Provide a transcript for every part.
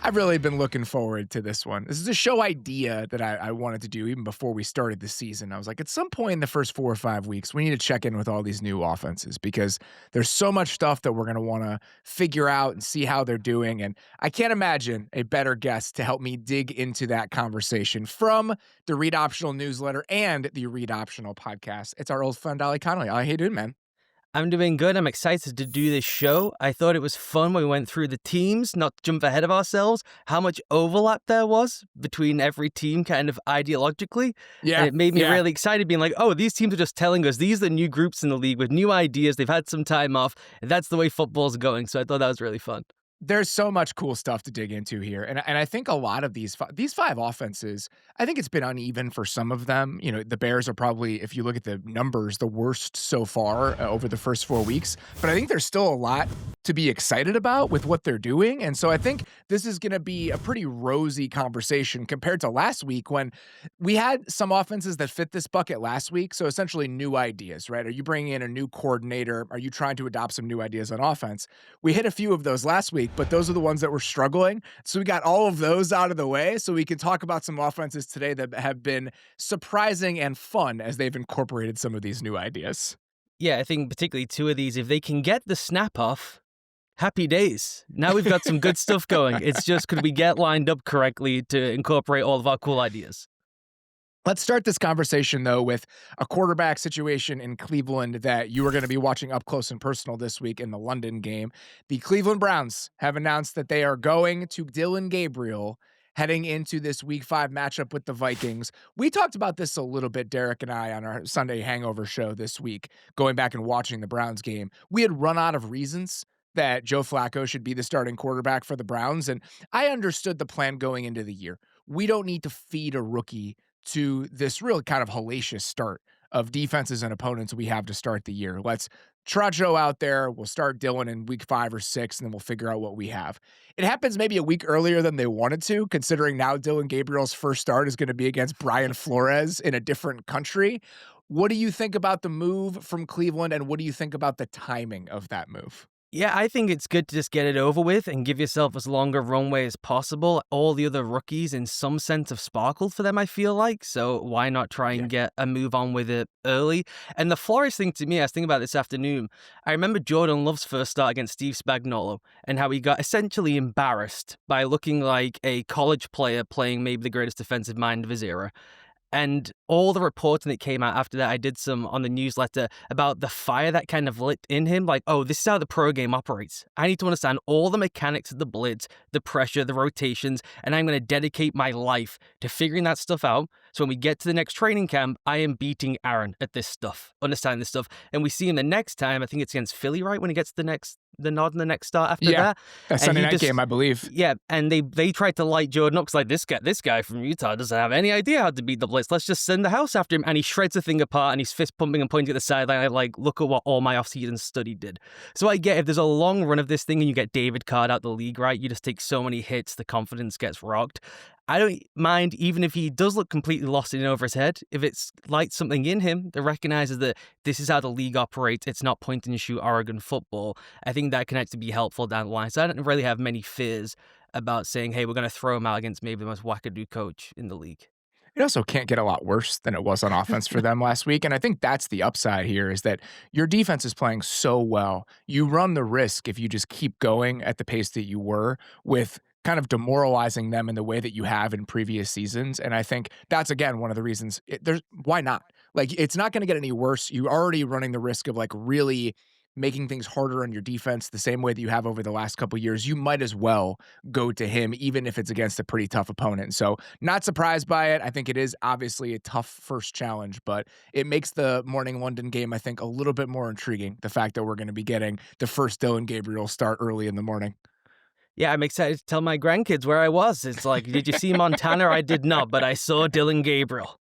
I've really been looking forward to this one. This is a show idea that I wanted to do even before we started the season. I was like, at some point in the first 4 or 5 weeks, we need to check in with all these new offenses because there's so much stuff that we're going to want to figure out and see how they're doing. And I can't imagine a better guest to help me dig into that conversation from the Read Optional newsletter and the Read Optional podcast. It's our old friend, Ollie Connolly. Ollie, how you doing, man? I'm doing good. I'm excited to do this show. I thought it was fun when we went through the teams, not to jump ahead of ourselves, how much overlap there was between every team kind of ideologically. And Yeah, it made me yeah. really excited being like, oh, these teams are just telling us these are the new groups in the league with new ideas. They've had some time off. And that's the way football's going. So I thought that was really fun. There's so much cool stuff to dig into here, and I think a lot of these five offenses, I think it's been uneven for some of them. You know, the Bears are probably, if you look at the numbers, the worst so far over the first 4 weeks. But I think there's still a lot to be excited about with what they're doing, and so I think this is going to be a pretty rosy conversation compared to last week when we had some offenses that fit this bucket last week. So essentially, new ideas, right? Are you bringing in a new coordinator? Are you trying to adopt some new ideas on offense? We hit a few of those last week, but those are the ones that were struggling. So we got all of those out of the way so we can talk about some offenses today that have been surprising and fun as they've incorporated some of these new ideas. Yeah, I think particularly two of these, if they can get the snap off, happy days. Now we've got some good stuff going. It's just, could we get lined up correctly to incorporate all of our cool ideas? Let's start this conversation, though, with a quarterback situation in Cleveland that you are going to be watching up close and personal this week in the London game. The Cleveland Browns have announced that they are going to Dillon Gabriel heading into this Week 5 matchup with the Vikings. We talked about this a little bit, Derek and I, on our Sunday Hangover show this week, going back and watching the Browns game. We had run out of reasons that Joe Flacco should be the starting quarterback for the Browns, and I understood the plan going into the year. We don't need to feed a rookie to this real kind of hellacious start of defenses and opponents we have to start the year. Let's trot Joe out there. We'll start Dillon in week 5 or 6, and then we'll figure out what we have. It happens maybe a week earlier than they wanted to, considering now Dillon Gabriel's first start is going to be against Brian Flores in a different country. What do you think about the move from Cleveland, and what do you think about the timing of that move? Yeah, I think it's good to just get it over with and give yourself as long a runway as possible. All the other rookies, in some sense, have sparkled for them, I feel like. So why not try and get a move on with it early? And the Flores thing, to me, I was thinking about this afternoon. I remember Jordan Love's first start against Steve Spagnuolo and how he got essentially embarrassed by looking like a college player playing maybe the greatest defensive mind of his era. And all the reporting that came out after that, I did some on the newsletter about the fire that kind of lit in him. Like, oh, this is how the pro game operates. I need to understand all the mechanics of the blitz, the pressure, the rotations, and I'm going to dedicate my life to figuring that stuff out. So when we get to the next training camp, I am beating Aaron at this stuff, understanding this stuff. And we see him the next time, I think it's against Philly, right? When he gets the nod in the next start after that. That Sunday night game, I believe. Yeah, and they tried to light Jordan up because like this guy from Utah doesn't have any idea how to beat the blitz. Let's just send the house after him, and he shreds the thing apart, and he's fist pumping and pointing at the sideline. I like, look at what all my offseason study did. So I get if there's a long run of this thing and you get David Card out the league, right? You just take so many hits, the confidence gets rocked. I don't mind even if he does look completely lost in over his head. If it's lights something in him that recognizes that this is how the league operates, it's not point and shoot Oregon football. I think that can actually be helpful down the line. So I don't really have many fears about saying, hey, we're going to throw him out against maybe the most wackadoo coach in the league. It also can't get a lot worse than it was on offense for them last week. And I think that's the upside here is that your defense is playing so well. You run the risk if you just keep going at the pace that you were with kind of demoralizing them in the way that you have in previous seasons. And I think that's, again, one of the reasons why not? Like, it's not going to get any worse. You're already running the risk of like really making things harder on your defense the same way that you have over the last couple of years. You might as well go to him, even if it's against a pretty tough opponent. So not surprised by it. I think it is obviously a tough first challenge, but it makes the morning London game, I think, a little bit more intriguing. The fact that we're going to be getting the first Dillon Gabriel start early in the morning. Yeah, I'm excited to tell my grandkids where I was. It's like, did you see Montana? I did not, but I saw Dillon Gabriel.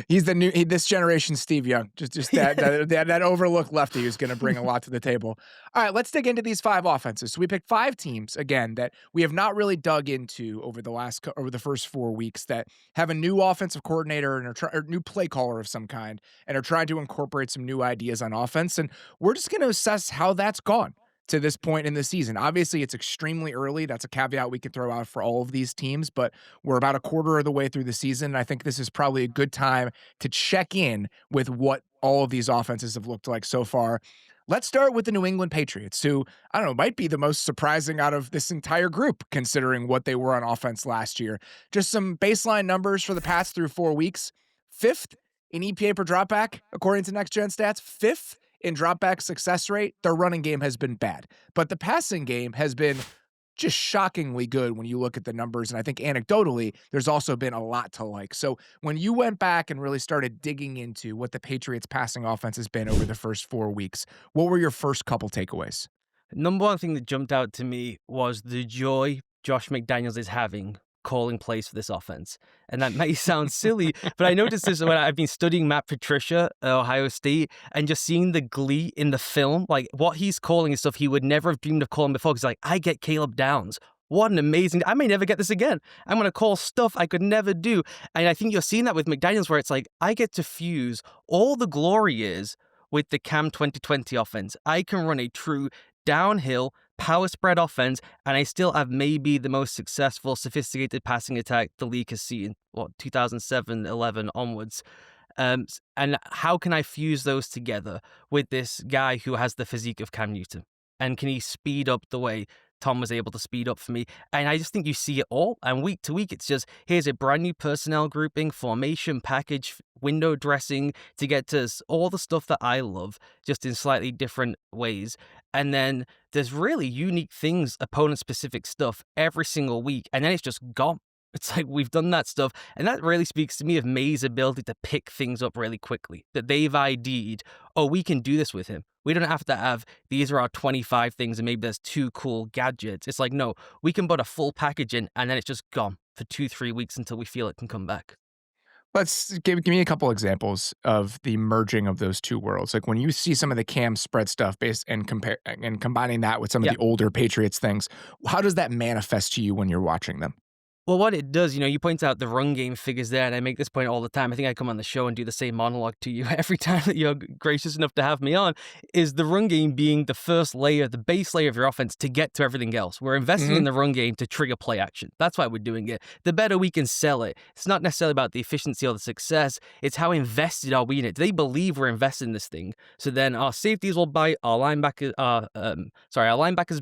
He's this generation's Steve Young. Just that overlooked lefty who's going to bring a lot to the table. All right, let's dig into these five offenses. So we picked five teams again that we have not really dug into over the first 4 weeks that have a new offensive coordinator and or new play caller of some kind and are trying to incorporate some new ideas on offense. And we're just going to assess how that's gone. to this point in the season. Obviously, it's extremely early. That's a caveat we can throw out for all of these teams, but we're about a quarter of the way through the season. And I think this is probably a good time to check in with what all of these offenses have looked like so far. Let's start with the New England Patriots, who, I don't know, might be the most surprising out of this entire group, considering what they were on offense last year. Just some baseline numbers for the past through 4 weeks. Fifth in EPA per dropback, according to Next Gen Stats. Fifth in dropback success rate. Their running game has been bad, but the passing game has been just shockingly good when you look at the numbers. And I think anecdotally, there's also been a lot to like. So when you went back and really started digging into what the Patriots passing offense has been over the first 4 weeks, what were your first couple takeaways? Number one thing that jumped out to me was the joy Josh McDaniels is having calling plays for this offense. And that may sound silly, but I noticed this when I've been studying Matt Patricia at Ohio State and just seeing the glee in the film. Like, what he's calling is stuff he would never have dreamed of calling before. Because, like, I get Caleb Downs. What an amazing, I may never get this again. I'm going to call stuff I could never do. And I think you're seeing that with McDaniels, where it's like, I get to fuse all the glory is with the Cam 2020 offense. I can run a true downhill power spread offense, and I still have maybe the most successful, sophisticated passing attack the league has seen, 2007, 11 onwards. And how can I fuse those together with this guy who has the physique of Cam Newton? And can he speed up the way Tom was able to speed up for me? And I just think you see it all. And week to week, it's just, here's a brand new personnel grouping, formation, package, window dressing to get to all the stuff that I love, just in slightly different ways. And then there's really unique things, opponent-specific stuff every single week. And then it's just gone. It's like we've done that stuff. And that really speaks to me of Mays' ability to pick things up really quickly. That they've ID'd, oh, we can do this with him. We don't have to have, these are our 25 things and maybe there's 2 cool gadgets. It's like, no, we can put a full package in and then it's just gone for 2-3 weeks until we feel it can come back. Let's give me a couple examples of the merging of those two worlds. Like when you see some of the Cam spread stuff based and combining that with some of Yeah. the older Patriots things, how does that manifest to you when you're watching them? Well, what it does, you point out the run game figures there, and I make this point all the time. I think I come on the show and do the same monologue to you every time that you're gracious enough to have me on, is the run game being the first layer, the base layer of your offense to get to everything else. We're investing in the run game to trigger play action. That's why we're doing it. The better we can sell it. It's not necessarily about the efficiency or the success. It's how invested are we in it. Do they believe we're invested in this thing? So then our safeties will bite, our linebackers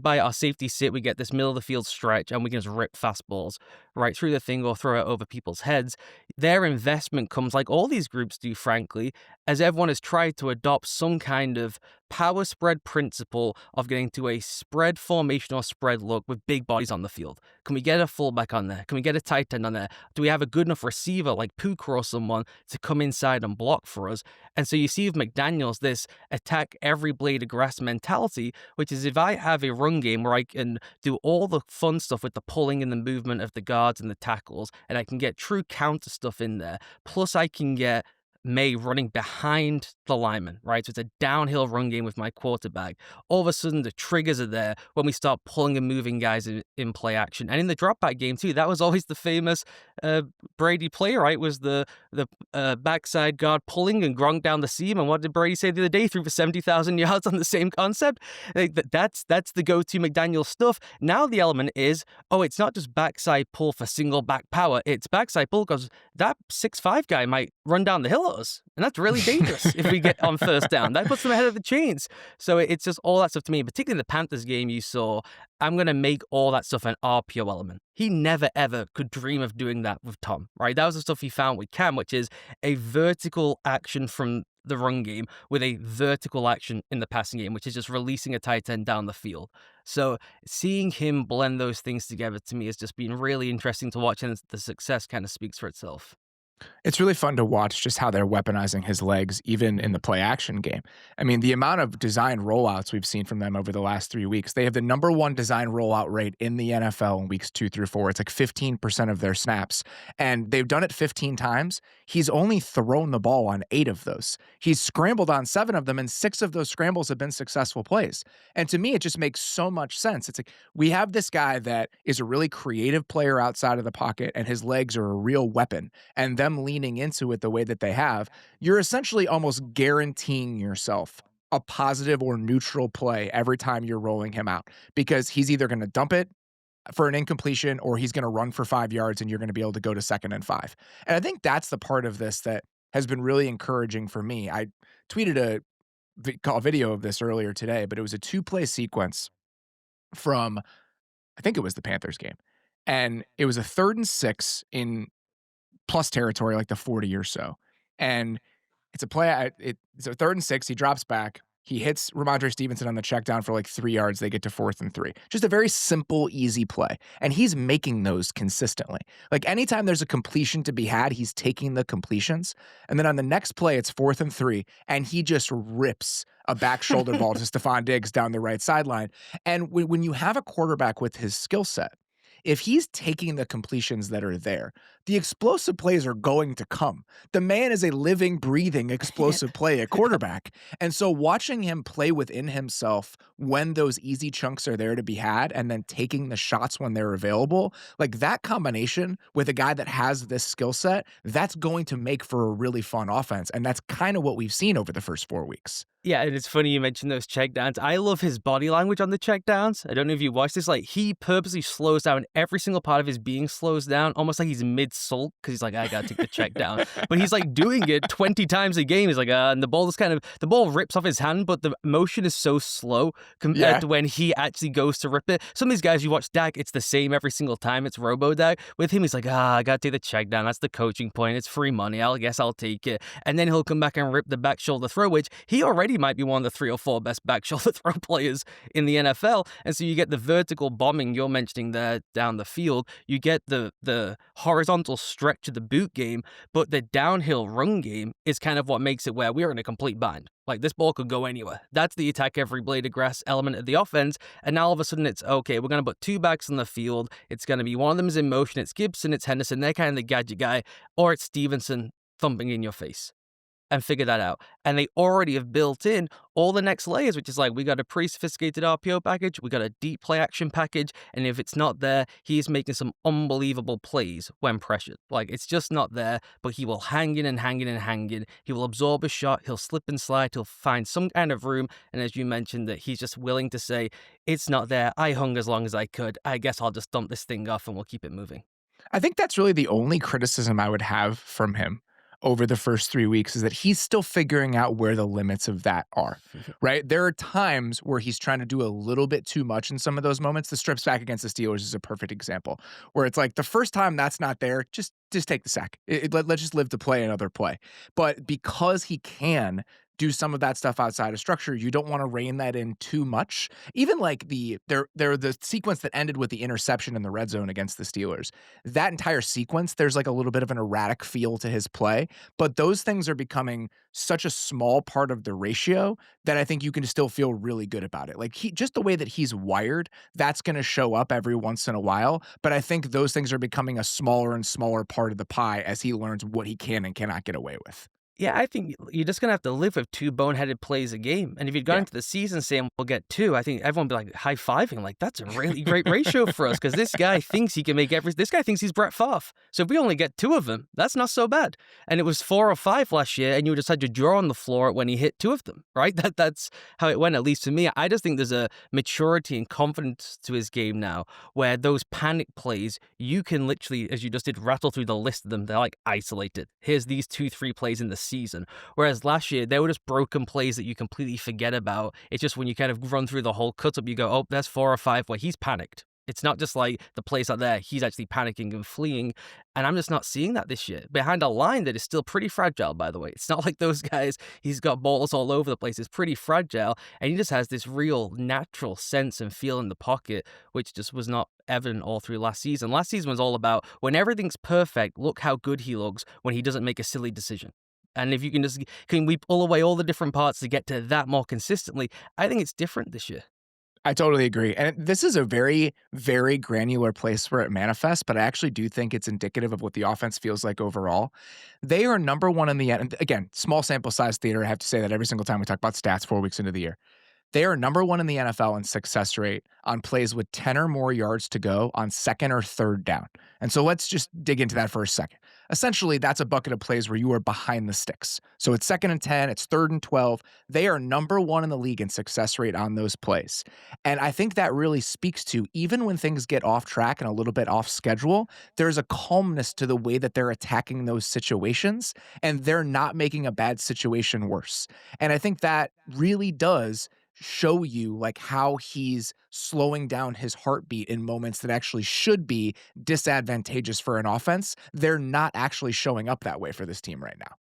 bite, our safeties sit, we get this middle of the field stretch, and we can just rip fastballs right through the thing or throw it over people's heads. Their investment comes, like all these groups do, frankly, as everyone has tried to adopt some kind of power spread principle of getting to a spread formation or spread look with big bodies on the field. Can we get a fullback on there? Can we get a tight end on there? Do we have a good enough receiver like Puka or someone to come inside and block for us? And so you see with McDaniels this attack every blade of grass mentality, which is if I have a run game where I can do all the fun stuff with the pulling and the movement of the guards and the tackles, and I can get true counter stuff in there, plus I can get May running behind the lineman, right? So it's a downhill run game with my quarterback. All of a sudden, the triggers are there when we start pulling and moving guys in play action. And in the dropback game, too, that was always the famous Brady play, right? Was the backside guard pulling and Gronk down the seam. And what did Brady say the other day? Threw for 70,000 yards on the same concept. That's the go-to McDaniel stuff. Now the element is, it's not just backside pull for single back power. It's backside pull because that 6'5" guy might run down the hill. And that's really dangerous if we get on first down. That puts them ahead of the chains. So it's just all that stuff to me, particularly the Panthers game you saw. I'm going to make all that stuff an RPO element. He never, ever could dream of doing that with Tom, right? That was the stuff he found with Cam, which is a vertical action from the run game with a vertical action in the passing game, which is just releasing a tight end down the field. So seeing him blend those things together to me has just been really interesting to watch, and the success kind of speaks for itself. It's really fun to watch just how they're weaponizing his legs, even in the play action game. I mean, the amount of design rollouts we've seen from them over the last 3 weeks, they have the number 1 design rollout rate in the NFL in weeks 2 through 4. It's like 15% of their snaps, and they've done it 15 times. He's only thrown the ball on 8 of those. He's scrambled on 7 of them, and 6 of those scrambles have been successful plays. And to me, it just makes so much sense. It's like we have this guy that is a really creative player outside of the pocket, and his legs are a real weapon. And them leaning into it the way that they have, you're essentially almost guaranteeing yourself a positive or neutral play every time you're rolling him out because he's either going to dump it for an incompletion or he's going to run for 5 yards and you're going to be able to go to 2nd and 5. And I think that's the part of this that has been really encouraging for me. I tweeted a video of this earlier today, but it was a 2-play sequence from, I think it was the Panthers game. And it was a 3rd and 6 in plus territory, like the 40 or so. And it's a play. It's a 3rd and 6. He drops back. He hits Ramondre Stevenson on the check down for like 3 yards. They get to 4th and 3. Just a very simple, easy play. And he's making those consistently. Like anytime there's a completion to be had, he's taking the completions. And then on the next play, it's 4th and 3. And he just rips a back shoulder ball to Stephon Diggs down the right sideline. And when you have a quarterback with his skill set, if he's taking the completions that are there, the explosive plays are going to come. The man is a living, breathing, explosive play at quarterback. And so watching him play within himself when those easy chunks are there to be had and then taking the shots when they're available, like that combination with a guy that has this skill set, that's going to make for a really fun offense. And that's kind of what we've seen over the first 4 weeks. Yeah, and it's funny you mentioned those checkdowns. I love his body language on the checkdowns. I don't know if you watched this. Like, he purposely slows down. Every single part of his being slows down, almost like he's mid-sulk, because he's like, I gotta take the check down. But he's like doing it 20 times a game. He's like, and the ball rips off his hand, but the motion is so slow compared to when he actually goes to rip it. Some of these guys, you watch Dak, it's the same every single time. It's Robo-Dak. With him, he's like, I gotta take the check down. That's the coaching point. It's free money. I guess I'll take it. And then he'll come back and rip the back shoulder throw, which he already might be one of the 3 or 4 best back shoulder throw players in the NFL. And so you get the vertical bombing you're mentioning there down the field. You get the horizontal stretch of the boot game, but the downhill run game is kind of what makes it where we are in a complete bind. Like, this ball could go anywhere. That's the attack every blade of grass element of the offense. And now all of a sudden it's, okay, we're going to put 2 backs on the field. It's going to be one of them is in motion. It's Gibson, it's Henderson. They're kind of the gadget guy. Or it's Stevenson thumping in your face. And figure that out. And they already have built in all the next layers, which is like, we got a pretty sophisticated RPO package, we got a deep play action package, and if it's not there, he's making some unbelievable plays when pressured. Like, it's just not there, but he will hang in and hang in and hang in. He will absorb a shot, he'll slip and slide, he'll find some kind of room, and as you mentioned, that he's just willing to say, it's not there, I hung as long as I could, I guess I'll just dump this thing off and we'll keep it moving. I think that's really the only criticism I would have from him over the first 3 weeks is that he's still figuring out where the limits of that are, right? There are times where he's trying to do a little bit too much in some of those moments. The strips back against the Steelers is a perfect example where it's like the first time that's not there, just take the sack. Let's just live to play another play. But because he can do some of that stuff outside of structure, you don't want to rein that in too much. Even like the sequence that ended with the interception in the red zone against the Steelers, that entire sequence, there's like a little bit of an erratic feel to his play, but those things are becoming such a small part of the ratio that I think you can still feel really good about it. Like just the way that he's wired, that's going to show up every once in a while, but I think those things are becoming a smaller and smaller part of the pie as he learns what he can and cannot get away with. Yeah, I think you're just going to have to live with 2 boneheaded plays a game. And if you'd gone into the season saying we'll get 2, I think everyone would be like high-fiving, like, that's a really great ratio for us because this guy thinks he can make this guy thinks he's Brett Favre. So if we only get 2 of them, that's not so bad. And it was 4 or 5 last year, and you just had to draw on the floor when he hit 2 of them, right? That's how it went, at least for me. I just think there's a maturity and confidence to his game now where those panic plays, you can literally, as you just did, rattle through the list of them. They're like isolated. Here's these 2-3 plays in the season. Whereas last year, they were just broken plays that you completely forget about. It's just when you kind of run through the whole cut up, you go, oh, there's 4 or 5 where he's panicked. It's not just like the plays out there, he's actually panicking and fleeing. And I'm just not seeing that this year. Behind a line that is still pretty fragile, by the way. It's not like those guys, he's got balls all over the place. It's pretty fragile. And he just has this real natural sense and feel in the pocket, which just was not evident all through last season. Last season was all about when everything's perfect, look how good he looks when he doesn't make a silly decision. And if you can we pull away all the different parts to get to that more consistently, I think it's different this year. I totally agree. And this is a very, very granular place where it manifests, but I actually do think it's indicative of what the offense feels like overall. They are number 1 in the end. Again, small sample size theater. I have to say that every single time we talk about stats 4 weeks into the year. They are number one in the NFL in success rate on plays with 10 or more yards to go on second or third down. And so let's just dig into that for a second. Essentially, that's a bucket of plays where you are behind the sticks. So it's second and 10, it's third and 12. They are number one in the league in success rate on those plays. And I think that really speaks to even when things get off track and a little bit off schedule, there's a calmness to the way that they're attacking those situations and they're not making a bad situation worse. And I think that really does show you like how he's slowing down his heartbeat in moments that actually should be disadvantageous for an offense. They're not actually showing up that way for this team right now.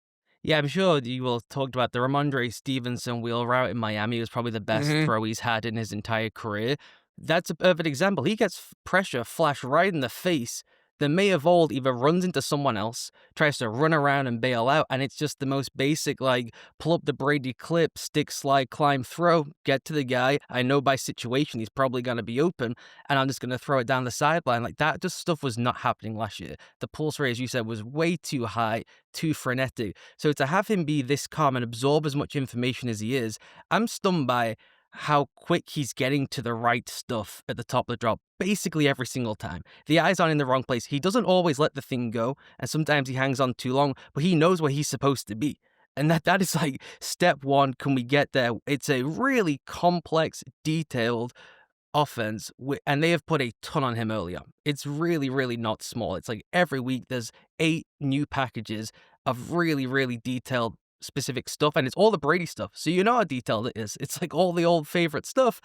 Yeah, I'm sure you will talk about the Ramondre Stevenson wheel route in Miami was probably the best Mhm. throw he's had in his entire career. That's a perfect example. He gets pressure flashed right in the face. The May of old either runs into someone else, tries to run around and bail out, and it's just the most basic, like, pull up the Brady clip, stick, slide, climb, throw, get to the guy. I know by situation he's probably going to be open, and I'm just going to throw it down the sideline. Like, that just stuff was not happening last year. The pulse rate, as you said, was way too high, too frenetic. So to have him be this calm and absorb as much information as he is, I'm stunned by how quick he's getting to the right stuff at the top of the drop basically every single time. The eyes aren't in the wrong place. He doesn't always let the thing go, and sometimes he hangs on too long, but he knows where he's supposed to be. And that is like step one. Can we get there? It's a really complex, detailed offense, and they have put a ton on him early on. It's really, really not small. It's like every week there's 8 new packages of really, really detailed, specific stuff, and it's all the Brady stuff. So you know how detailed it is. It's like all the old favorite stuff.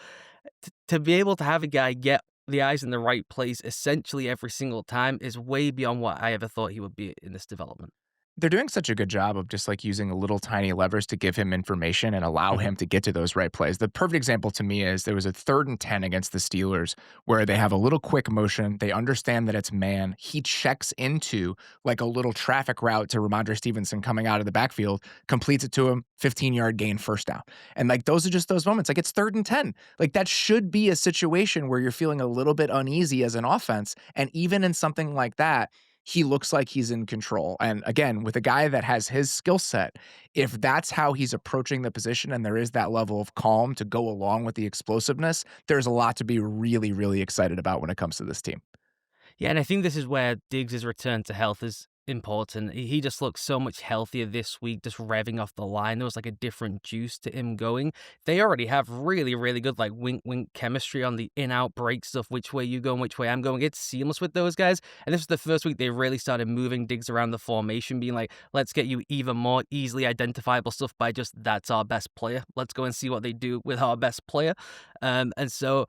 To be able to have a guy get the eyes in the right place essentially every single time is way beyond what I ever thought he would be in this development. They're doing such a good job of just like using little tiny levers to give him information and allow Mhm. him to get to those right plays. The perfect example to me is there was a third and 10 against the Steelers where they have a little quick motion. They understand that it's man. He checks into like a little traffic route to Ramondre Stevenson coming out of the backfield, completes it to him, 15-yard gain, first down. And like those are just those moments. Like it's third and 10. Like that should be a situation where you're feeling a little bit uneasy as an offense. And even in something like that, he looks like he's in control. And again, with a guy that has his skill set, if that's how he's approaching the position and there is that level of calm to go along with the explosiveness, there's a lot to be really, really excited about when it comes to this team. Yeah, and I think this is where Diggs' return to health is important. He just looks so much healthier this week, just revving off the line. There was like a different juice to him going. They already have really, really good, like, wink, wink chemistry on the in out break stuff, which way you go and which way I'm going. It's seamless with those guys. And this was the first week they really started moving Diggs around the formation, being like, let's get you even more easily identifiable stuff by just that's our best player. Let's go and see what they do with our best player. And so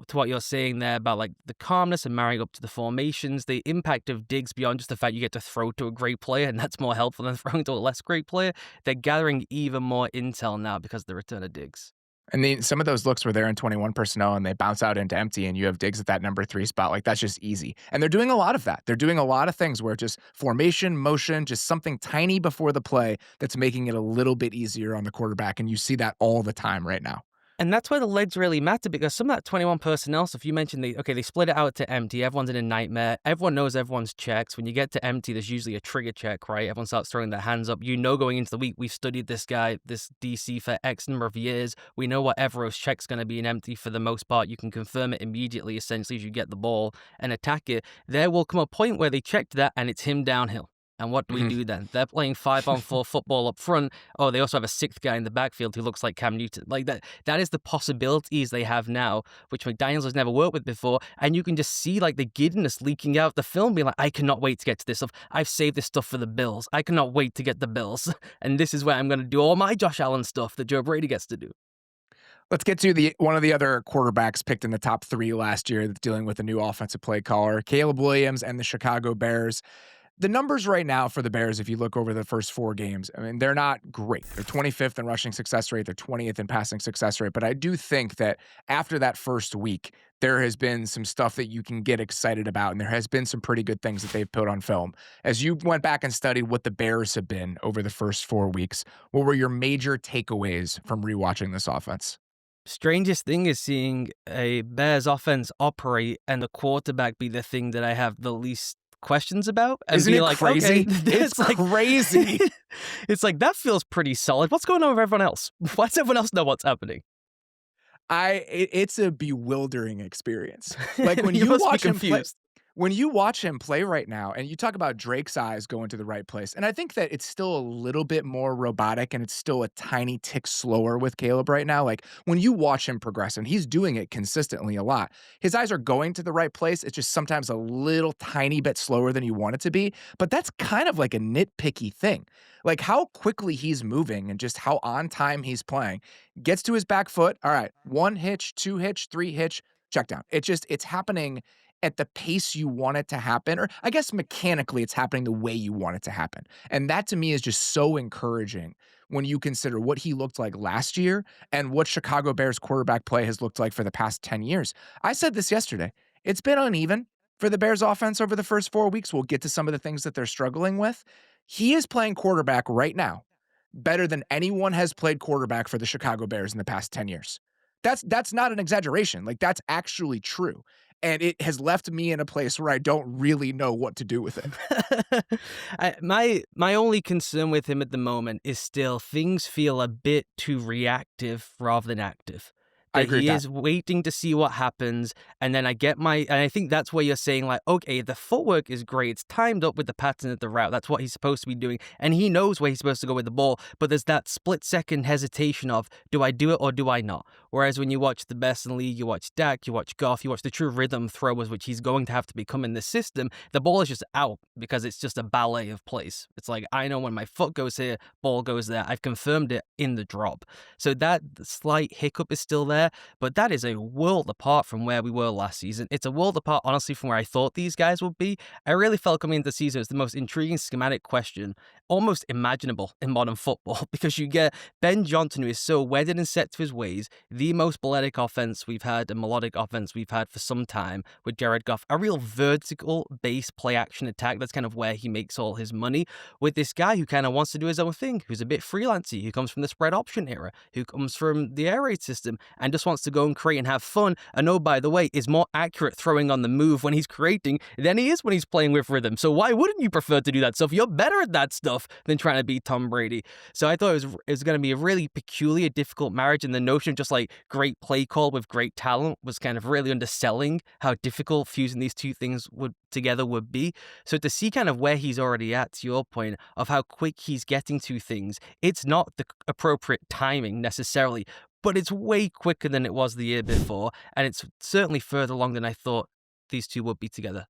to what you're saying there about like the calmness and marrying up to the formations, the impact of Diggs beyond just the fact you get to throw to a great player, and that's more helpful than throwing to a less great player. They're gathering even more intel now because of the return of Diggs. And then some of those looks where they're in 21 personnel and they bounce out into empty and you have Diggs at that number 3 spot, like that's just easy. And they're doing a lot of that. They're doing a lot of things where just formation, motion, just something tiny before the play that's making it a little bit easier on the quarterback. And you see that all the time right now. And that's where the legs really matter because some of that 21 personnel stuff you mentioned, they split it out to empty. Everyone's in a nightmare. Everyone knows everyone's checks. When you get to empty, there's usually a trigger check, right? Everyone starts throwing their hands up. You know, going into the week, we've studied this guy, this DC for X number of years. We know what Evero's check's going to be in empty for the most part. You can confirm it immediately, essentially, as you get the ball and attack it. There will come a point where they checked that and it's him downhill. And what do we Mhm. do then? They're playing 5-on-4 football up front. Oh, they also have a sixth guy in the backfield who looks like Cam Newton. Like that is the possibilities they have now, which McDaniels has never worked with before. And you can just see like the giddiness leaking out the film, being like, I cannot wait to get to this stuff. I've saved this stuff for the Bills. I cannot wait to get the Bills. And this is where I'm going to do all my Josh Allen stuff that Joe Brady gets to do. Let's get to the one of the other quarterbacks picked in the top 3 last year that's dealing with a new offensive play caller, Caleb Williams and the Chicago Bears. The numbers right now for the Bears, if you look over the first 4 games, I mean, they're not great. They're 25th in rushing success rate. They're 20th in passing success rate. But I do think that after that first week, there has been some stuff that you can get excited about. And there has been some pretty good things that they've put on film. As you went back and studied what the Bears have been over the first 4 weeks, what were your major takeaways from rewatching this offense? Strangest thing is seeing a Bears offense operate and the quarterback be the thing that I have the least questions about and Isn't be it like, crazy? okay, It's crazy. It's like, that feels pretty solid. What's going on with everyone else? Why does everyone else know what's happening? It's a bewildering experience. Like You must be confused. when you watch him play right now, and you talk about Drake's eyes going to the right place, and I think that it's still a little bit more robotic and it's still a tiny tick slower with Caleb right now. Like when you watch him progress, and he's doing it consistently a lot, his eyes are going to the right place. It's just sometimes a little tiny bit slower than you want it to be. But that's kind of like a nitpicky thing. Like how quickly he's moving and just how on time he's playing. Gets to his back foot. All right, one hitch, two hitch, three hitch, check down. It's happening at the pace you want it to happen, or I guess mechanically it's happening the way you want it to happen. And that to me is just so encouraging when you consider what he looked like last year and what Chicago Bears quarterback play has looked like for the past 10 years. I said this yesterday. It's been uneven for the Bears offense over the first 4 weeks. We'll get to some of the things that they're struggling with. He is playing quarterback right now better than anyone has played quarterback for the Chicago Bears in the past 10 years. That's not an exaggeration. Like that's actually true. And it has left me in a place where I don't really know what to do with it. My only concern with him at the moment is still things feel a bit too reactive rather than active. I That agree with he that. is waiting to see what happens, and then and I think that's where you're saying like, okay, the footwork is great, it's timed up with the pattern of the route, that's what he's supposed to be doing, and he knows where he's supposed to go with the ball, but there's that split second hesitation of, do I do it or do I not? Whereas when you watch the best in the league, you watch Dak, you watch Goff, you watch the true rhythm throwers, which he's going to have to become in this system, the ball is just out because it's just a ballet of plays. It's like, I know when my foot goes here, ball goes there. I've confirmed it in the drop. So that slight hiccup is still there, but that is a world apart from where we were last season. It's a world apart, honestly, from where I thought these guys would be. I really felt coming into the season it was the most intriguing schematic question, almost imaginable in modern football, because you get Ben Johnson, who is so wedded and set to his ways, the most balletic offense we've had, a melodic offense we've had for some time with Jared Goff, a real vertical base play action attack. That's kind of where he makes all his money, with this guy who kind of wants to do his own thing, who's a bit freelancy, who comes from the spread option era, who comes from the air raid system, and just wants to go and create and have fun. And oh, by the way, is more accurate throwing on the move when he's creating than he is when he's playing with rhythm. So why wouldn't you prefer to do that stuff? You're better at that stuff than trying to beat Tom Brady. So I thought it was going to be a really peculiar, difficult marriage, and the notion of just like great play call with great talent was kind of really underselling how difficult fusing these two things together would be. So to see kind of where he's already at, to your point of how quick he's getting to things, it's not the appropriate timing necessarily, but it's way quicker than it was the year before, and it's certainly further along than I thought these two would be together.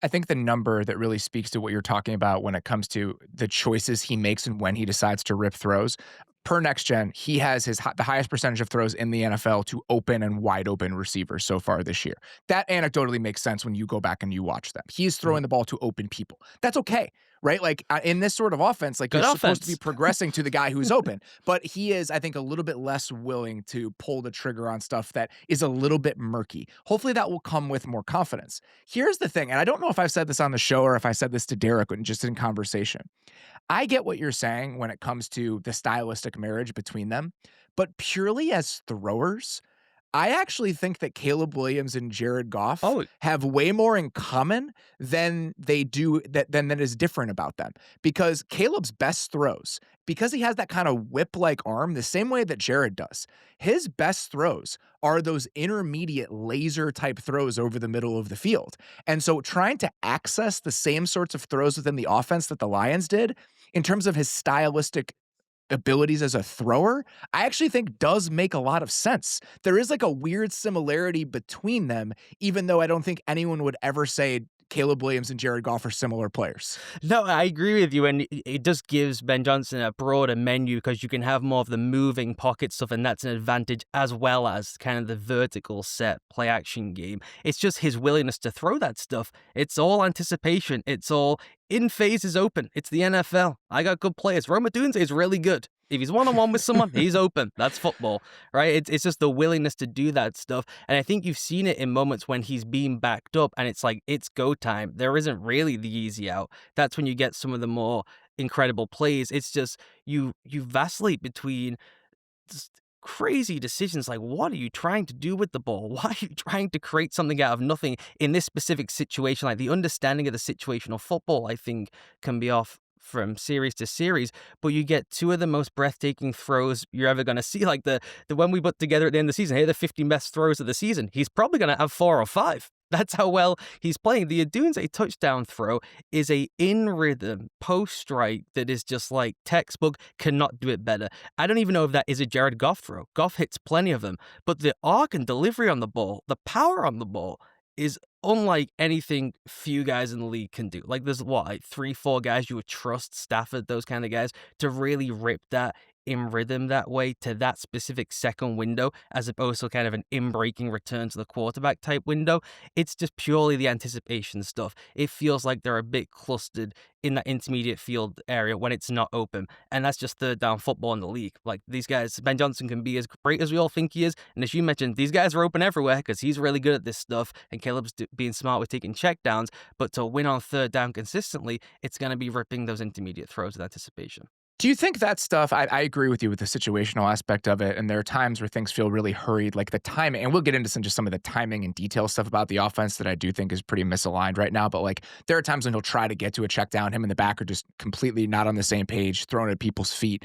I think the number that really speaks to what you're talking about when it comes to the choices he makes and when he decides to rip throws. Per next gen, he has the highest percentage of throws in the NFL to open and wide open receivers so far this year. That anecdotally makes sense when you go back and you watch them. He's throwing the ball to open people. That's okay, right? Like in this sort of offense, like Good you're supposed to be offense. progressing to the guy who's open, but he is, I think, a little bit less willing to pull the trigger on stuff that is a little bit murky. Hopefully that will come with more confidence. Here's the thing, and I don't know if I've said this on the show or if I said this to Derek just in conversation. I get what you're saying when it comes to the stylistic marriage between them, but purely as throwers, I actually think that Caleb Williams and Jared Goff Oh, have way more in common than they do than is different about them. Because Caleb's best throws, because he has that kind of whip-like arm, the same way that Jared does, his best throws are those intermediate laser type throws over the middle of the field. And so trying to access the same sorts of throws within the offense that the Lions did in terms of his stylistic abilities as a thrower, I actually think does make a lot of sense. There is like a weird similarity between them, even though I don't think anyone would ever say Caleb Williams and Jared Goff are similar players. no, I agree with you, and it just gives Ben Johnson a broader menu because you can have more of the moving pocket stuff, and that's an advantage, as well as kind of the vertical set play action game. It's just his willingness to throw that stuff. It's all anticipation. It's all in phases open. It's the NFL. I got good players. Roma Dunze is really good. If he's one-on-one with someone, he's open. That's football, right? It's just the willingness to do that stuff. And I think you've seen it in moments when he's being backed up and it's like, it's go time. There isn't really the easy out. That's when you get some of the more incredible plays. It's just you vacillate between crazy decisions. Like, what are you trying to do with the ball? Why are you trying to create something out of nothing in this specific situation? Like, the understanding of the situational football, I think, can be off from series to series, but you get two of the most breathtaking throws you're ever going to see. Like the one we put together at the end of the season, here are the 15 best throws of the season. He's probably going to have 4 or 5. That's how well he's playing. The Adunze touchdown throw is a in rhythm post strike that is just like textbook, cannot do it better. I don't even know if that is a Jared Goff throw. Goff hits plenty of them, but the arc and delivery on the ball, the power on the ball is unlike anything few guys in the league can do. Like there's what, like 3-4 guys you would trust, Stafford, those kind of guys, to really rip that in rhythm that way to that specific second window, as opposed to kind of an in-breaking return to the quarterback type window. It's just purely the anticipation stuff. It feels like they're a bit clustered in that intermediate field area when it's not open. And that's just third down football in the league. Like these guys, Ben Johnson can be as great as we all think he is. And as you mentioned, these guys are open everywhere because he's really good at this stuff. And Caleb's being smart with taking checkdowns. But to win on third down consistently, it's going to be ripping those intermediate throws with anticipation. Do you think that stuff, I agree with you with the situational aspect of it, and there are times where things feel really hurried, like the timing, and we'll get into some of the timing and detail stuff about the offense that I do think is pretty misaligned right now, but like there are times when he'll try to get to a check down, him and the back are just completely not on the same page, thrown at people's feet.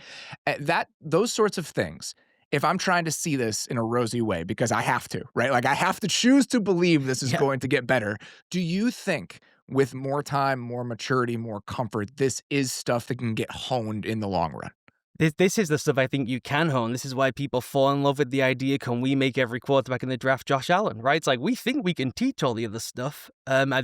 Those sorts of things, if I'm trying to see this in a rosy way, because I have to, right? Like I have to choose to believe this is going to get better. Do you think with more time, more maturity, more comfort, this is stuff that can get honed in the long run? This is the stuff I think you can hone. This is why people fall in love with the idea, can we make every quarterback in the draft Josh Allen, right? It's like, we think we can teach all the other stuff. Someone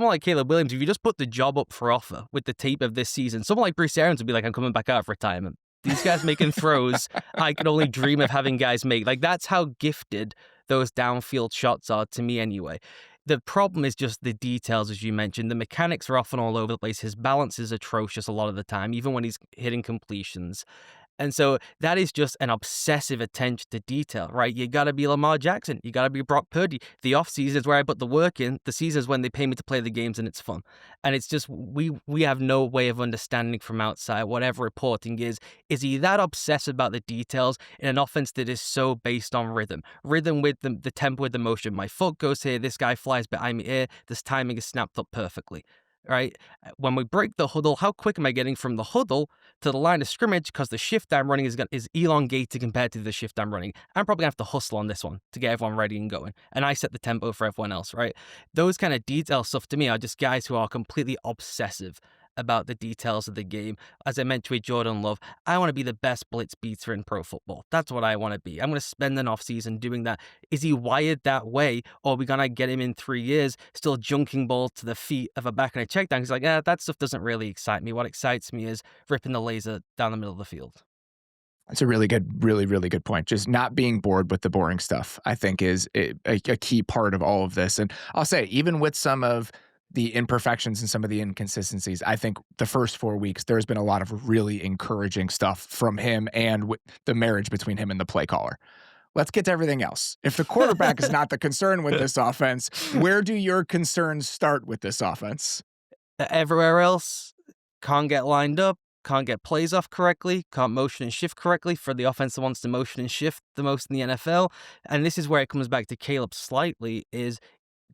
like Caleb Williams, if you just put the job up for offer with the tape of this season, someone like Bruce Arians would be like, I'm coming back out of retirement. These guys making throws I could only dream of having guys make. Like, that's how gifted those downfield shots are to me anyway. The problem is just the details, as you mentioned. The mechanics are often all over the place. His balance is atrocious a lot of the time, even when he's hitting completions. And so that is just an obsessive attention to detail, right? You got to be Lamar Jackson. You got to be Brock Purdy. The offseason is where I put the work in. The season is when they pay me to play the games and it's fun. And it's just, we have no way of understanding from outside, whatever reporting is he that obsessed about the details in an offense that is so based on rhythm? Rhythm with the tempo with the motion. My foot goes here, this guy flies behind me here, this timing is snapped up perfectly. Right? When we break the huddle, how quick am I getting from the huddle to the line of scrimmage? Because the shift I'm running is elongated compared to the shift I'm running. I'm probably going to have to hustle on this one to get everyone ready and going. And I set the tempo for everyone else, right? Those kind of detail stuff to me are just guys who are completely obsessive about the details of the game. As I mentioned with Jordan Love, I want to be the best blitz beater in pro football. That's what I want to be. I'm going to spend an offseason doing that. Is he wired that way? Or are we going to get him in 3 years still junking ball to the feet of a back and a check down? He's like, that stuff doesn't really excite me. What excites me is ripping the laser down the middle of the field. That's a really good, really, really good point. Just not being bored with the boring stuff, I think, is a key part of all of this. And I'll say, even with some of the imperfections and some of the inconsistencies, I think the first 4 weeks, there's been a lot of really encouraging stuff from him and the marriage between him and the play caller. Let's get to everything else. If the quarterback is not the concern with this offense, where do your concerns start with this offense? Everywhere else, can't get lined up, can't get plays off correctly, can't motion and shift correctly for the offense that wants to motion and shift the most in the NFL. And this is where it comes back to Caleb slightly is,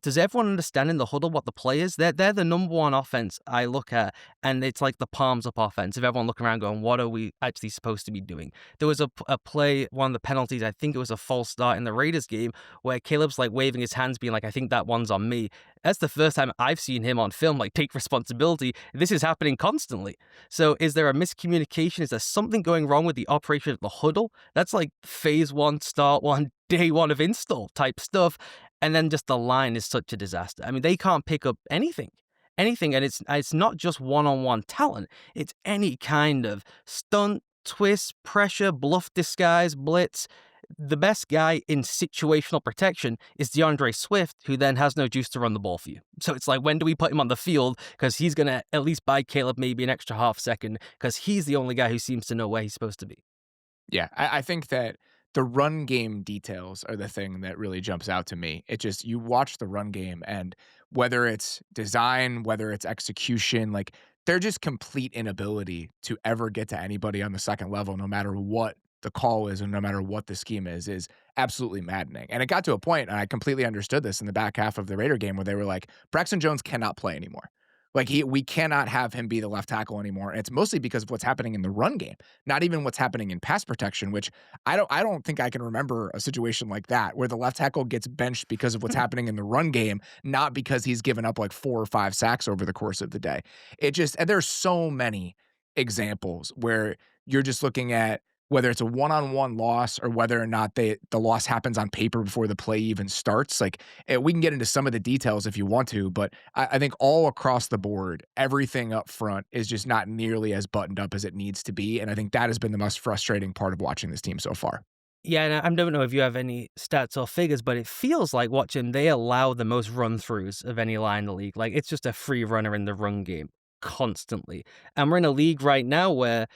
does everyone understand in the huddle what the play is? They're the number one offense I look at, and it's like the palms up offense. If everyone looking around going, what are we actually supposed to be doing? There was a play, one of the penalties, I think it was a false start in the Raiders game, where Caleb's like waving his hands, being like, I think that one's on me. That's the first time I've seen him on film, like, take responsibility. This is happening constantly. So is there a miscommunication? Is there something going wrong with the operation of the huddle? That's like phase 1, start 1, day 1 of install type stuff. And then just the line is such a disaster. I mean, they can't pick up anything. And it's not just one-on-one talent. It's any kind of stunt, twist, pressure, bluff, disguise, blitz. The best guy in situational protection is DeAndre Swift, who then has no juice to run the ball for you. So it's like, when do we put him on the field? Because he's going to at least buy Caleb maybe an extra half second, because he's the only guy who seems to know where he's supposed to be. Yeah, I think that the run game details are the thing that really jumps out to me. It just, you watch the run game, and whether it's design, whether it's execution, like they're just complete inability to ever get to anybody on the second level, no matter what the call is and no matter what the scheme is absolutely maddening. And it got to a point, and I completely understood this in the back half of the Raider game, where they were like, Braxton Jones cannot play anymore. Like we cannot have him be the left tackle anymore. And it's mostly because of what's happening in the run game, not even what's happening in pass protection, which I don't think I can remember a situation like that where the left tackle gets benched because of what's happening in the run game, not because he's given up like 4 or 5 sacks over the course of the day. And there's so many examples where you're just looking at whether it's a one-on-one loss or whether or not the loss happens on paper before the play even starts. Like, we can get into some of the details if you want to, but I think all across the board, everything up front is just not nearly as buttoned up as it needs to be. And I think that has been the most frustrating part of watching this team so far. Yeah, and I don't know if you have any stats or figures, but it feels like watching they allow the most run-throughs of any line in the league. Like, it's just a free runner in the run game constantly. And we're in a league right now where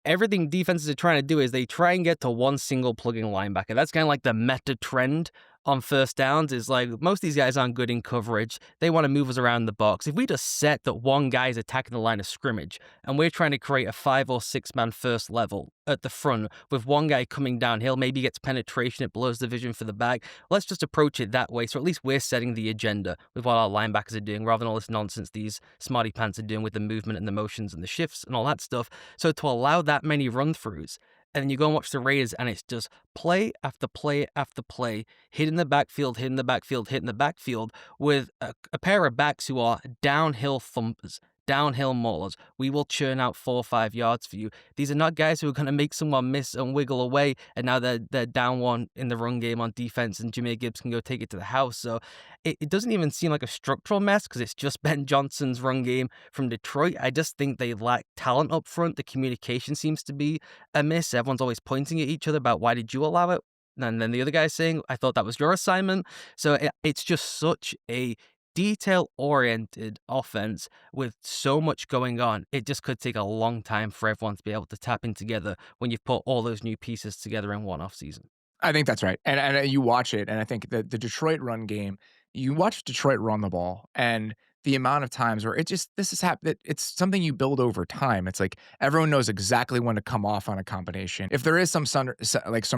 everything defenses are trying to do is they try and get to one single plugging linebacker. That's kind of like the meta trend on first downs, is like most of these guys aren't good in coverage. They want to move us around the box. If we just set that one guy is attacking the line of scrimmage and we're trying to create a 5 or 6 man first level at the front with one guy coming downhill, maybe gets penetration, it blows the vision for the back. Let's just approach it that way. So at least we're setting the agenda with what our linebackers are doing rather than all this nonsense these smarty pants are doing with the movement and the motions and the shifts and all that stuff. So to allow that many run throughs, and then you go and watch the Raiders, and it's just play after play after play, hitting the backfield, hitting the backfield, hitting the backfield with a pair of backs who are downhill thumpers, downhill maulers. We will churn out 4 or 5 yards for you. These are not guys who are going to make someone miss and wiggle away, and now they're down one in the run game on defense, and Jameer Gibbs can go take it to the house. So it doesn't even seem like a structural mess because it's just Ben Johnson's run game from Detroit. I just think they lack talent up front. The communication seems to be amiss. Everyone's always pointing at each other about why did you allow it? And then the other guy's saying, I thought that was your assignment. So it's just such a detail-oriented offense with so much going on. It just could take a long time for everyone to be able to tap in together when you've put all those new pieces together in one offseason. I think that's right. And you watch it, and I think the Detroit run game, you watch Detroit run the ball, and the amount of times where this is happened, it's something you build over time. It's like everyone knows exactly when to come off on a combination. If there is some some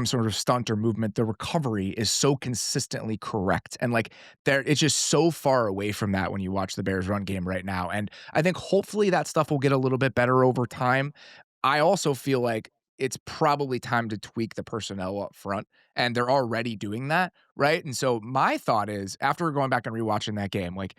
sort of stunt or movement, the recovery is so consistently correct. And like it's just so far away from that when you watch the Bears run game right now. And I think hopefully that stuff will get a little bit better over time. I also feel like it's probably time to tweak the personnel up front, and they're already doing that, right? And so my thought is, after going back and rewatching that game, like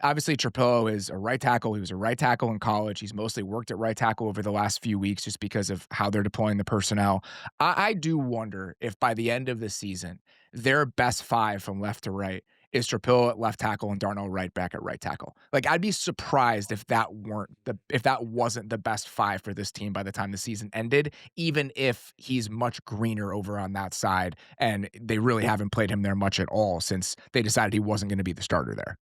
obviously Trapillo is a right tackle. He was a right tackle in college. He's mostly worked at right tackle over the last few weeks just because of how they're deploying the personnel. I do wonder if by the end of the season, their best 5 from left to right is Trapillo at left tackle and Darnell Wright back at right tackle. Like, I'd be surprised if that wasn't the best 5 for this team by the time the season ended, even if he's much greener over on that side and they really haven't played him there much at all since they decided he wasn't going to be the starter there.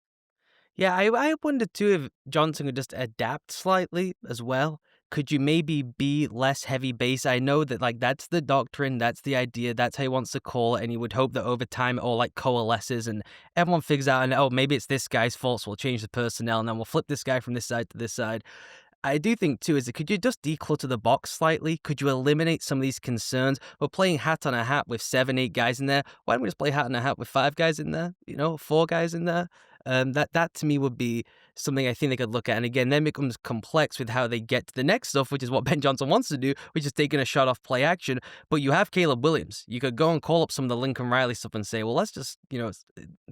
Yeah, I wonder too if Johnson could just adapt slightly as well. Could you maybe be less heavy base? I know that like that's the doctrine, that's the idea, that's how he wants to call it, and he would hope that over time it all like coalesces and everyone figures out, and oh, maybe it's this guy's fault, so we'll change the personnel and then we'll flip this guy from this side to this side. I do think too is that could you just declutter the box slightly? Could you eliminate some of these concerns? We're playing hat on a hat with 7, 8 guys in there. Why don't we just play hat on a hat with 5 guys in there? 4 guys in there. That to me would be something I think they could look at. And again, then becomes complex with how they get to the next stuff, which is what Ben Johnson wants to do, which is taking a shot off play action. But you have Caleb Williams. You could go and call up some of the Lincoln Riley stuff and say, well, let's just,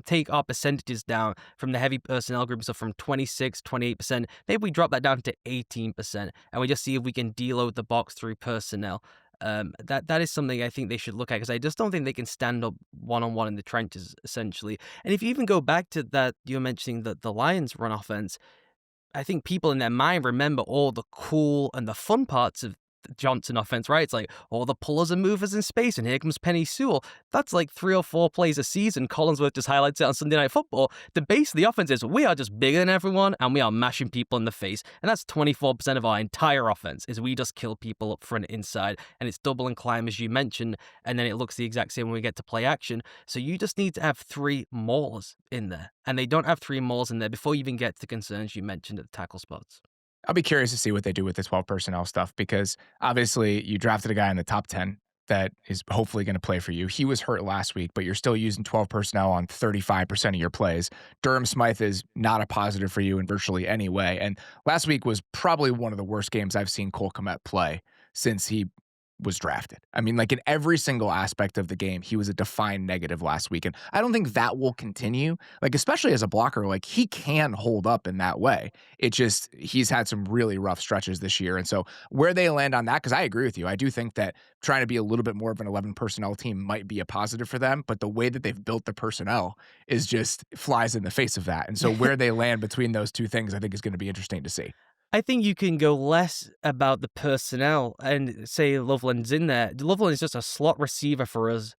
take our percentages down from the heavy personnel group stuff from 26, 28%. Maybe we drop that down to 18% and we just see if we can deload the box through personnel. That is something I think they should look at because I just don't think they can stand up one-on-one in the trenches, essentially. And if you even go back to that, you were mentioning the Lions run offense, I think people in their mind remember all the cool and the fun parts of the Johnson offense, right? It's like all the pullers and movers in space, and here comes Penny Sewell. That's like 3 or 4 plays a season. Collinsworth just highlights it on Sunday Night Football. The base of the offense is we are just bigger than everyone, and we are mashing people in the face. And that's 24% of our entire offense is we just kill people up front inside, and it's double and climb as you mentioned, and then it looks the exact same when we get to play action. So you just need to have 3 maulers in there, and they don't have 3 maulers in there before you even get to the concerns you mentioned at the tackle spots. I'll be curious to see what they do with the 12 personnel stuff because obviously you drafted a guy in the top 10 that is hopefully going to play for you. He was hurt last week, but you're still using 12 personnel on 35% of your plays. Durham Smythe is not a positive for you in virtually any way. And last week was probably one of the worst games I've seen Cole Kmet play since he was drafted. I mean, like in every single aspect of the game, he was a defined negative last week. And I don't think that will continue. Like, especially as a blocker, like he can hold up in that way. It just, he's had some really rough stretches this year. And so where they land on that, because I agree with you, I do think that trying to be a little bit more of an 11 personnel team might be a positive for them. But the way that they've built the personnel is just flies in the face of that. And so where they land between those two things, I think is going to be interesting to see. I think you can go less about the personnel and say Loveland's in there. Loveland is just a slot receiver for us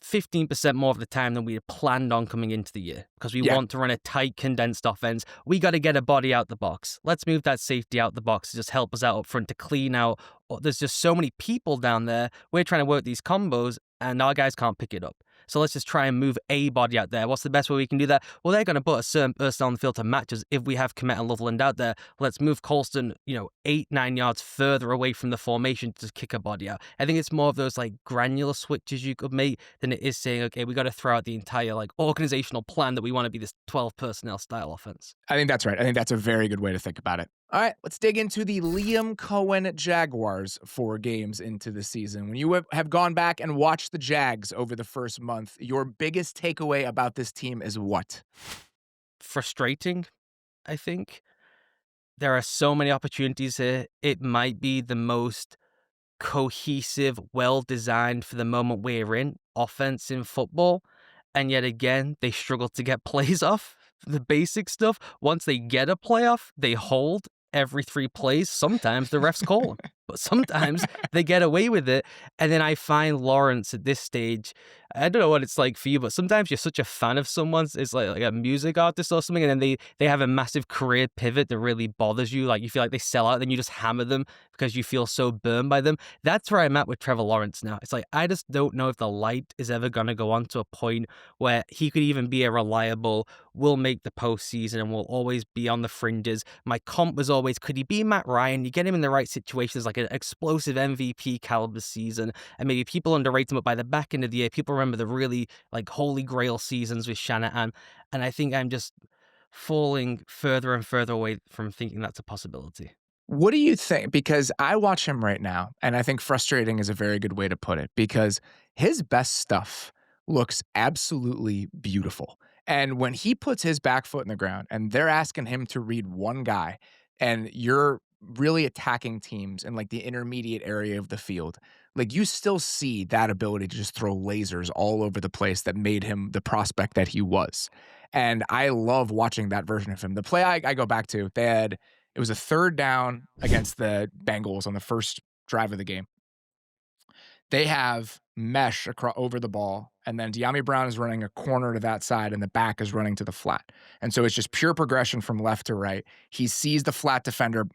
15% more of the time than we had planned on coming into the year because we Yeah. want to run a tight, condensed offense. We got to get a body out the box. Let's move that safety out the box to just help us out up front to clean out. There's just so many people down there. We're trying to work these combos and our guys can't pick it up. So let's just try and move a body out there. What's the best way we can do that? Well, they're going to put a certain person on the field to match us if we have Kmet and Loveland out there. Let's move Colston, 8-9 yards further away from the formation to kick a body out. I think it's more of those like granular switches you could make than it is saying, okay, we got to throw out the entire like organizational plan that we want to be this 12 personnel style offense. I think that's right. I think that's a very good way to think about it. All right, let's dig into the Liam Cohen Jaguars 4 games into the season. When you have gone back and watched the Jags over the first month, your biggest takeaway about this team is what? Frustrating, I think. There are so many opportunities here. It might be the most cohesive, well-designed for the moment we're in offense in football. And yet again, they struggle to get plays off. The basic stuff, once they get a playoff, they hold every 3 plays. Sometimes the refs call them, but sometimes they get away with it. And then I find Lawrence at this stage, I don't know what it's like for you, but sometimes you're such a fan of someone's, it's like a music artist or something, and then they have a massive career pivot that really bothers you. Like you feel like they sell out, then you just hammer them because you feel so burned by them. That's where I'm at with Trevor Lawrence now. It's like, I just don't know if the light is ever going to go on to a point where he could even be a reliable, will make the postseason and will always be on the fringes. My comp was always, could he be Matt Ryan? You get him in the right situations, like an explosive MVP caliber season, and maybe people underrate him, but by the back end of the year, people remember the really like holy grail seasons with Shanahan. And I think I'm just falling further and further away from thinking that's a possibility. What do you think? Because I watch him right now, and I think frustrating is a very good way to put it because his best stuff looks absolutely beautiful. And when he puts his back foot in the ground and they're asking him to read one guy, and you're really attacking teams in like the intermediate area of the field, like you still see that ability to just throw lasers all over the place that made him the prospect that he was. And I love watching that version of him. The play I go back to, it was a 3rd down against the Bengals on the first drive of the game. They have mesh over the ball, and then De'Ami Brown is running a corner to that side, and the back is running to the flat. And so it's just pure progression from left to right. He sees the flat defender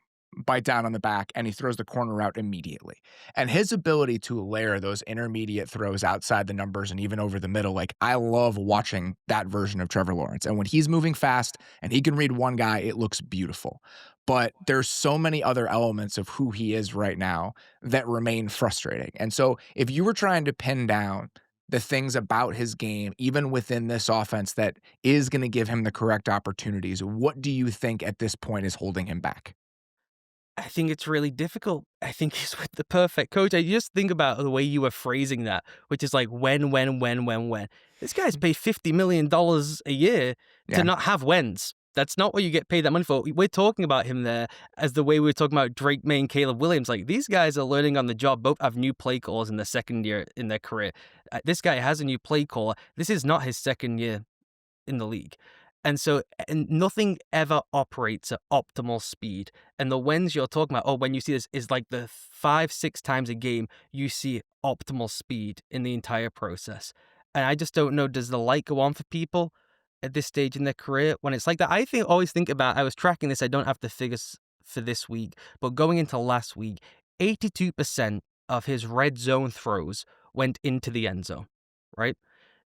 bite down on the back, and he throws the corner route immediately. And his ability to layer those intermediate throws outside the numbers and even over the middle, like I love watching that version of Trevor Lawrence. And when he's moving fast and he can read one guy, it looks beautiful. But there's so many other elements of who he is right now that remain frustrating. And so if you were trying to pin down the things about his game, even within this offense that is going to give him the correct opportunities, what do you think at this point is holding him back? I think it's really difficult. I think he's with the perfect coach. I just think about the way you were phrasing that, which is like when. This guy's paid $50 million a year to Yeah. not have wins. That's not what you get paid that money for. We're talking about him there as the way we were talking about Drake May and Caleb Williams. Like these guys are learning on the job. Both have new play callers in their second year in their career. This guy has a new play caller. This is not his second year in the league. And nothing ever operates at optimal speed. And the wins you're talking about, when you see this, is like the 5-6 times a game you see optimal speed in the entire process. And I just don't know, does the light go on for people at this stage in their career when it's like that? Always think about, I was tracking this, I don't have the figures for this week, but going into last week, 82% of his red zone throws went into the end zone, right?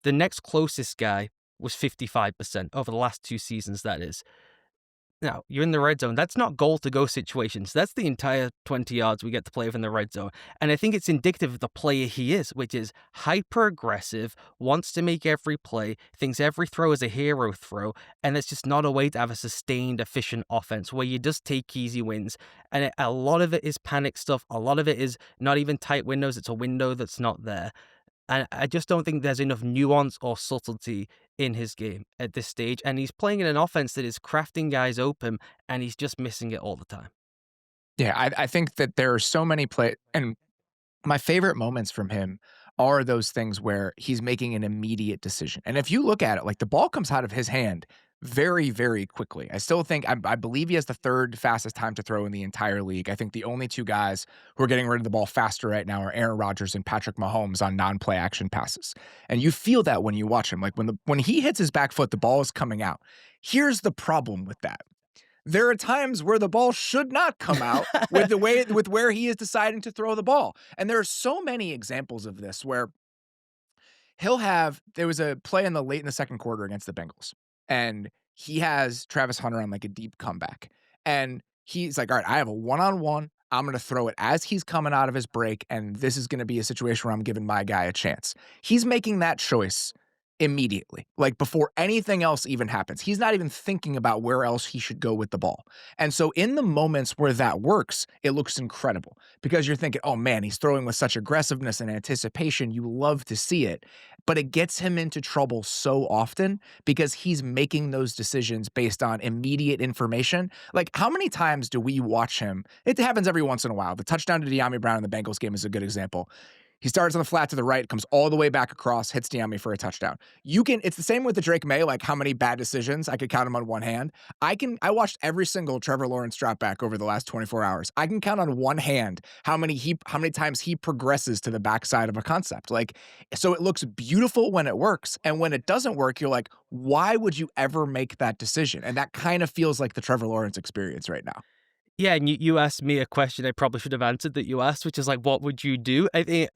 The next closest guy was 55% over the last 2 seasons, that is. Now, you're in the red zone. That's not goal to go situations. That's the entire 20 yards we get to play within the red zone. And I think it's indicative of the player he is, which is hyper aggressive, wants to make every play, thinks every throw is a hero throw. And it's just not a way to have a sustained, efficient offense where you just take easy wins. And a lot of it is panic stuff. A lot of it is not even tight windows. It's a window that's not there. And I just don't think there's enough nuance or subtlety in his game at this stage. And he's playing in an offense that is crafting guys open, and he's just missing it all the time. Yeah, I think that there are so many and my favorite moments from him are those things where he's making an immediate decision. And if you look at it, like the ball comes out of his hand very, very quickly. I still think, I believe he has the third fastest time to throw in the entire league. I think the only two guys who are getting rid of the ball faster right now are Aaron Rodgers and Patrick Mahomes on non-play action passes. And you feel that when you watch him, like when he hits his back foot, the ball is coming out. Here's the problem with that. There are times where the ball should not come out with where he is deciding to throw the ball. And there are so many examples of this where there was a play late in the second quarter against the Bengals, and he has Travis Hunter on like a deep comeback. And he's like, all right, I have a one-on-one. I'm going to throw it as he's coming out of his break, and this is going to be a situation where I'm giving my guy a chance. He's making that choice immediately, like before anything else even happens. He's not even thinking about where else he should go with the ball. And so in the moments where that works, it looks incredible because you're thinking, oh man, he's throwing with such aggressiveness and anticipation. You love to see it, but it gets him into trouble so often because he's making those decisions based on immediate information. Like how many times do we watch him? It happens every once in a while. The touchdown to De'Ami Brown in the Bengals game is a good example. He starts on the flat to the right, comes all the way back across, hits De'Ami for a touchdown. It's the same with the Drake May, like how many bad decisions, I could count them on one hand. I watched every single Trevor Lawrence drop back over the last 24 hours. I can count on one hand how many times he progresses to the backside of a concept. Like, so it looks beautiful when it works. And when it doesn't work, you're like, why would you ever make that decision? And that kind of feels like the Trevor Lawrence experience right now. Yeah, and you asked me a question I probably should have answered that you asked, which is like, what would you do? I think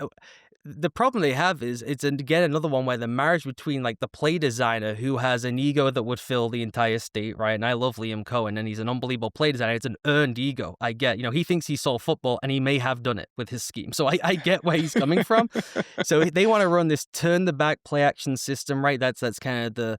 the problem they have is it's again another one where the marriage between like the play designer who has an ego that would fill the entire state, right? And I love Liam Cohen and he's an unbelievable play designer. It's an earned ego. I get, he thinks he saw football and he may have done it with his scheme. So I get where he's coming from. So they want to run this turn the back play action system, right? That's kind of the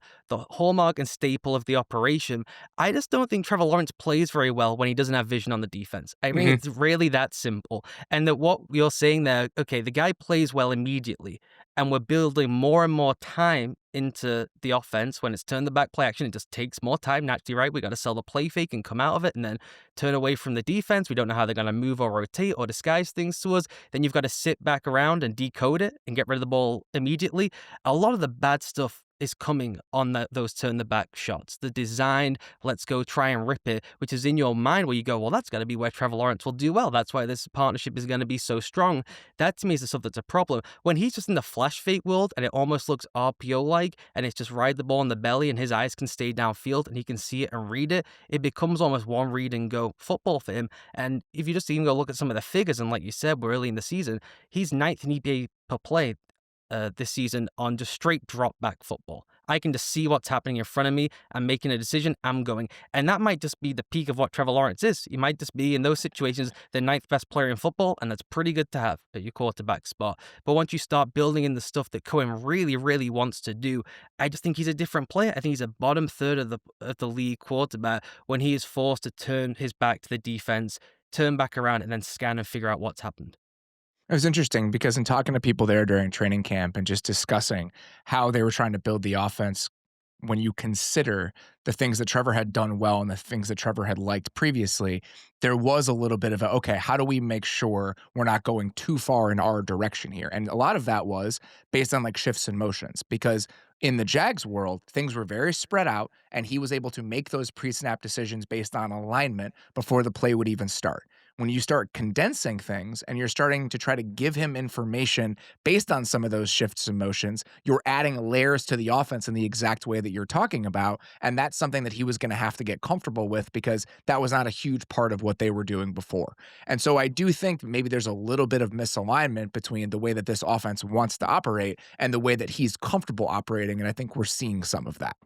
hallmark and staple of the operation. I just don't think Trevor Lawrence plays very well when he doesn't have vision on the defense. I mean, it's really that simple. And that what you're saying there, okay, the guy plays well immediately, and we're building more and more time into the offense. When it's turn the back play action, it just takes more time. Naturally, right? We got to sell the play fake and come out of it and then turn away from the defense. We don't know how they're going to move or rotate or disguise things to us. Then you've got to sit back around and decode it and get rid of the ball immediately. A lot of the bad stuff is coming on those turn the back shots. The designed, let's go try and rip it, which is in your mind where you go, well, that's got to be where Trevor Lawrence will do well. That's why this partnership is going to be so strong. That to me is the stuff that's a problem. When he's just in the flash fake world and it almost looks RPO-like and it's just ride the ball in the belly and his eyes can stay downfield and he can see it and read it, it becomes almost one read and go football for him. And if you just even go look at some of the figures, and like you said, we're early in the season, he's ninth in EPA per play this season on just straight drop back football. I can just see what's happening in front of me. I'm making a decision. I'm going. And that might just be the peak of what Trevor Lawrence is. He might just be in those situations the ninth best player in football, and that's pretty good to have at your quarterback spot. But once you start building in the stuff that Cohen really, really wants to do, I just think he's a different player. I think he's a bottom third of the league quarterback when he is forced to turn his back to the defense, turn back around, and then scan and figure out what's happened. It was interesting because in talking to people there during training camp and just discussing how they were trying to build the offense, when you consider the things that Trevor had done well and the things that Trevor had liked previously, there was a little bit of okay, how do we make sure we're not going too far in our direction here? And a lot of that was based on like shifts and motions because in the Jags world, things were very spread out and he was able to make those pre-snap decisions based on alignment before the play would even start. When you start condensing things and you're starting to try to give him information based on some of those shifts and motions, you're adding layers to the offense in the exact way that you're talking about. And that's something that he was going to have to get comfortable with because that was not a huge part of what they were doing before. And so I do think maybe there's a little bit of misalignment between the way that this offense wants to operate and the way that he's comfortable operating. And I think we're seeing some of that.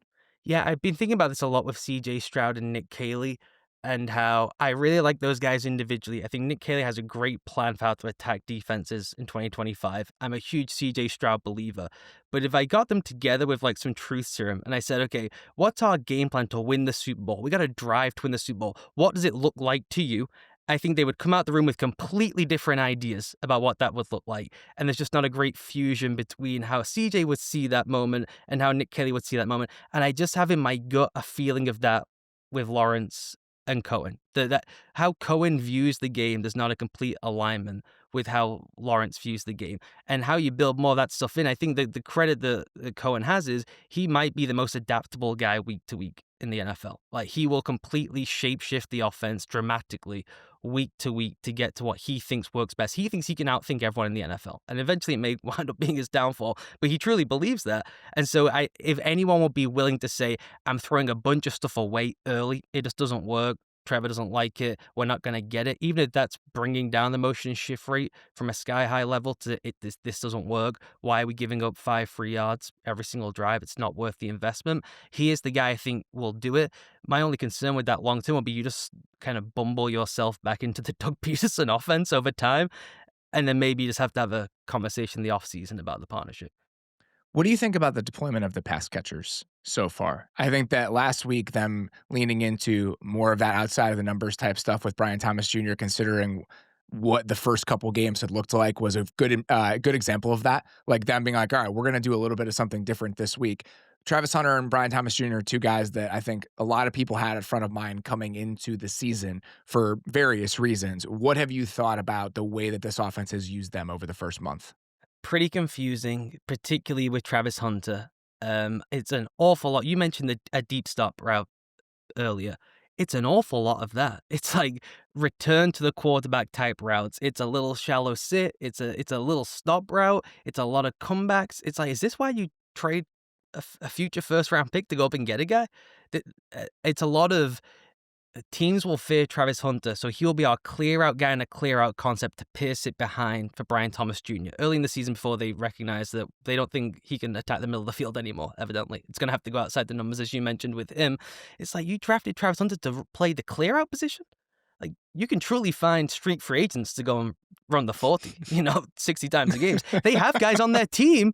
Yeah, I've been thinking about this a lot with CJ Stroud and Nick Caley, and how I really like those guys individually. I think Nick Caley has a great plan for how to attack defenses in 2025. I'm a huge CJ Stroud believer. But if I got them together with like some truth serum and I said, okay, what's our game plan to win the Super Bowl? We got to drive to win the Super Bowl. What does it look like to you? I think they would come out the room with completely different ideas about what that would look like. And there's just not a great fusion between how CJ would see that moment and how Nick Kelly would see that moment. And I just have in my gut a feeling of that with Lawrence and Cohen. That how Cohen views the game, there's not a complete alignment with how Lawrence views the game. And how you build more of that stuff in. I think that the credit that Cohen has is he might be the most adaptable guy week to week in the NFL. Like he will completely shapeshift the offense dramatically week to week to get to what he thinks works best. He thinks he can outthink everyone in the NFL. And eventually it may wind up being his downfall, but he truly believes that. And so if anyone would be willing to say, I'm throwing a bunch of stuff away early, it just doesn't work. Trevor doesn't like it. We're not going to get it. Even if that's bringing down the motion shift rate from a sky high level to this doesn't work. Why are we giving up 5 free yards every single drive? It's not worth the investment. He is the guy I think will do it. My only concern with that long term will be you just kind of bumble yourself back into the Doug Peterson offense over time. And then maybe you just have to have a conversation in the offseason about the partnership. What do you think about the deployment of the pass catchers so far? I think that last week, them leaning into more of that outside of the numbers type stuff with Brian Thomas Jr., considering what the first couple games had looked like, was a good example of that. Like them being like, all right, we're going to do a little bit of something different this week. Travis Hunter and Brian Thomas Jr. are two guys that I think a lot of people had at front of mind coming into the season for various reasons. What have you thought about the way that this offense has used them over the first month? Pretty confusing, particularly with Travis Hunter. It's an awful lot. You mentioned a deep stop route earlier. It's an awful lot of that. It's like return to the quarterback type routes. It's a little shallow sit. It's a little stop route. It's a lot of comebacks. It's like, is this why you trade a future first round pick to go up and get a guy? It's a lot of teams will fear Travis Hunter, so he'll be our clear out guy and a clear out concept to pierce it behind for Brian Thomas Jr. Early in the season, before they recognize that they don't think he can attack the middle of the field anymore, evidently. It's going to have to go outside the numbers, as you mentioned with him. It's like you drafted Travis Hunter to play the clear out position. Like, you can truly find street free agents to go and run the 40, 60 times a game. They have guys on their team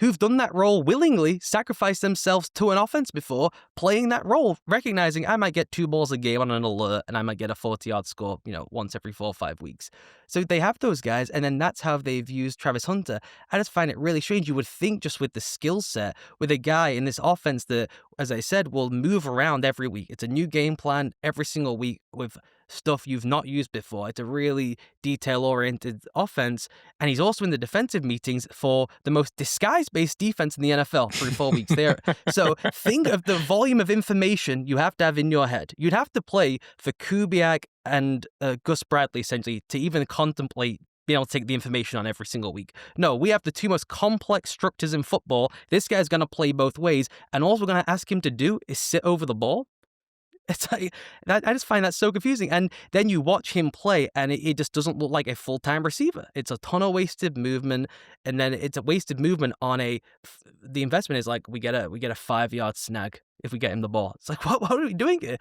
who've done that role willingly, sacrificed themselves to an offense before, playing that role, recognizing I might get 2 balls a game on an alert and I might get a 40-yard score, once every 4 or 5 weeks. So they have those guys, and then that's how they've used Travis Hunter. I just find it really strange. You would think just with the skill set, with a guy in this offense that, as I said, will move around every week. It's a new game plan every single week with stuff you've not used before. It's a really detail-oriented offense, and he's also in the defensive meetings for the most disguise-based defense in the NFL through 4 weeks there. So think of the volume of information you have to have in your head. You'd have to play for Kubiak and Gus Bradley, essentially, to even contemplate being able to take the information on every single week. No, we have the 2 most complex structures in football. This guy's going to play both ways, and all we're going to ask him to do is sit over the ball. It's like that. I just find that so confusing. And then you watch him play, and it just doesn't look like a full-time receiver. It's a ton of wasted movement, and then it's a wasted movement on the investment is like we get a 5-yard snag if we get him the ball. It's like what are we doing here?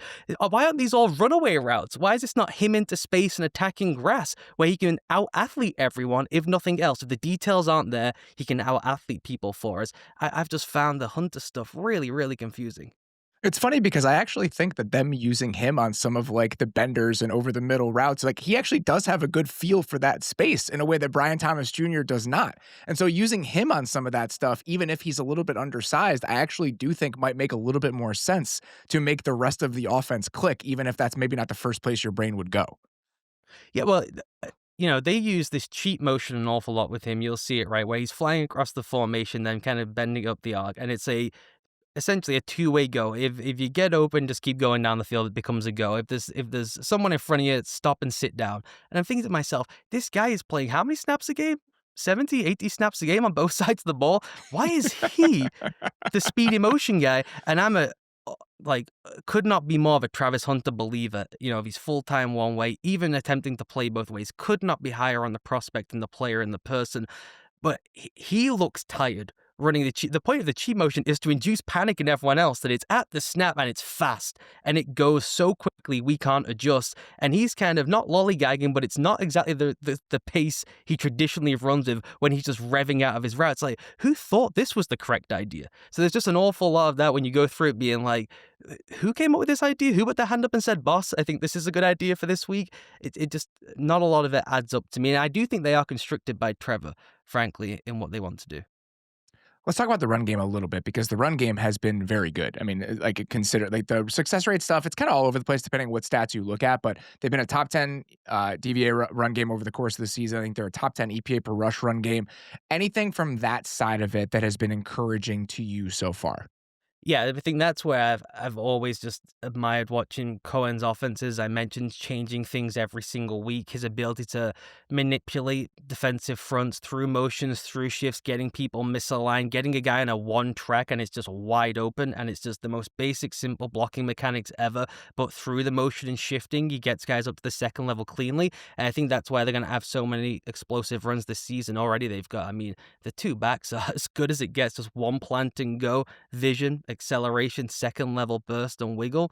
Why aren't these all runaway routes? Why is this not him into space and attacking grass where he can out-athlete everyone, if nothing else? If the details aren't there, he can out-athlete people for us. I've just found the Hunter stuff really, really confusing. It's funny because I actually think that them using him on some of like the benders and over the middle routes, like he actually does have a good feel for that space in a way that Brian Thomas Jr. does not. And so using him on some of that stuff, even if he's a little bit undersized, I actually do think might make a little bit more sense to make the rest of the offense click, even if that's maybe not the first place your brain would go. Yeah, well, they use this cheat motion an awful lot with him. You'll see it, right, where he's flying across the formation, then kind of bending up the arc, and it's essentially a two-way go. If you get open, just keep going down the field, it becomes a go. If there's someone in front of you, stop and sit down. And I'm thinking to myself, this guy is playing how many snaps a game? 70, 80 snaps a game on both sides of the ball. Why is he the speed emotion guy? And I'm could not be more of a Travis Hunter believer. If he's full-time one way, even attempting to play both ways, could not be higher on the prospect than the player and the person. But he looks tired running the point of the cheat motion is to induce panic in everyone else that it's at the snap and it's fast and it goes so quickly we can't adjust. And he's kind of not lollygagging, but it's not exactly the pace he traditionally runs with when he's just revving out of his routes. Like, who thought this was the correct idea? So there's just an awful lot of that when you go through it being like, who came up with this idea? Who put their hand up and said, boss, I think this is a good idea for this week? It just, not a lot of it adds up to me. And I do think they are constricted by Trevor, frankly, in what they want to do. Let's talk about the run game a little bit because the run game has been very good. I mean, like consider like the success rate stuff. It's kind of all over the place depending on what stats you look at. But they've been a top 10 DVA run game over the course of the season. I think they're a top 10 EPA per rush run game. Anything from that side of it that has been encouraging to you so far? Yeah, I think that's where I've always just admired watching Cohen's offenses. I mentioned changing things every single week, his ability to manipulate defensive fronts through motions, through shifts, getting people misaligned, getting a guy on a one track and it's just wide open and it's just the most basic, simple blocking mechanics ever. But through the motion and shifting, he gets guys up to the second level cleanly. And I think that's why they're going to have so many explosive runs this season already. They've got, I mean, the two backs are as good as it gets, just one plant and go vision, acceleration, second level burst and wiggle.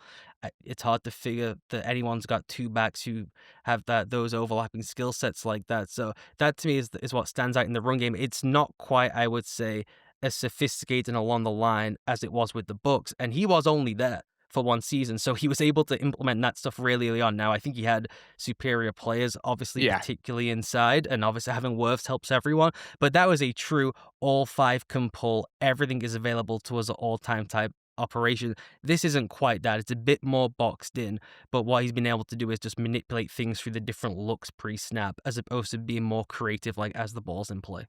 It's hard to figure that anyone's got two backs who have those overlapping skill sets like that. So that to me is what stands out in the run game. It's not quite, I would say, as sophisticated and along the line as it was with the Bucks, and he was only there for one season, so he was able to implement that stuff really early on. Now I think he had superior players, obviously, Yeah. particularly inside, and obviously having Wirfs helps everyone. But that was a true all five can pull, everything is available to us at all time type operation. This isn't quite that. It's a bit more boxed in, but what he's been able to do is just manipulate things through the different looks pre-snap as opposed to being more creative like as the ball's in play.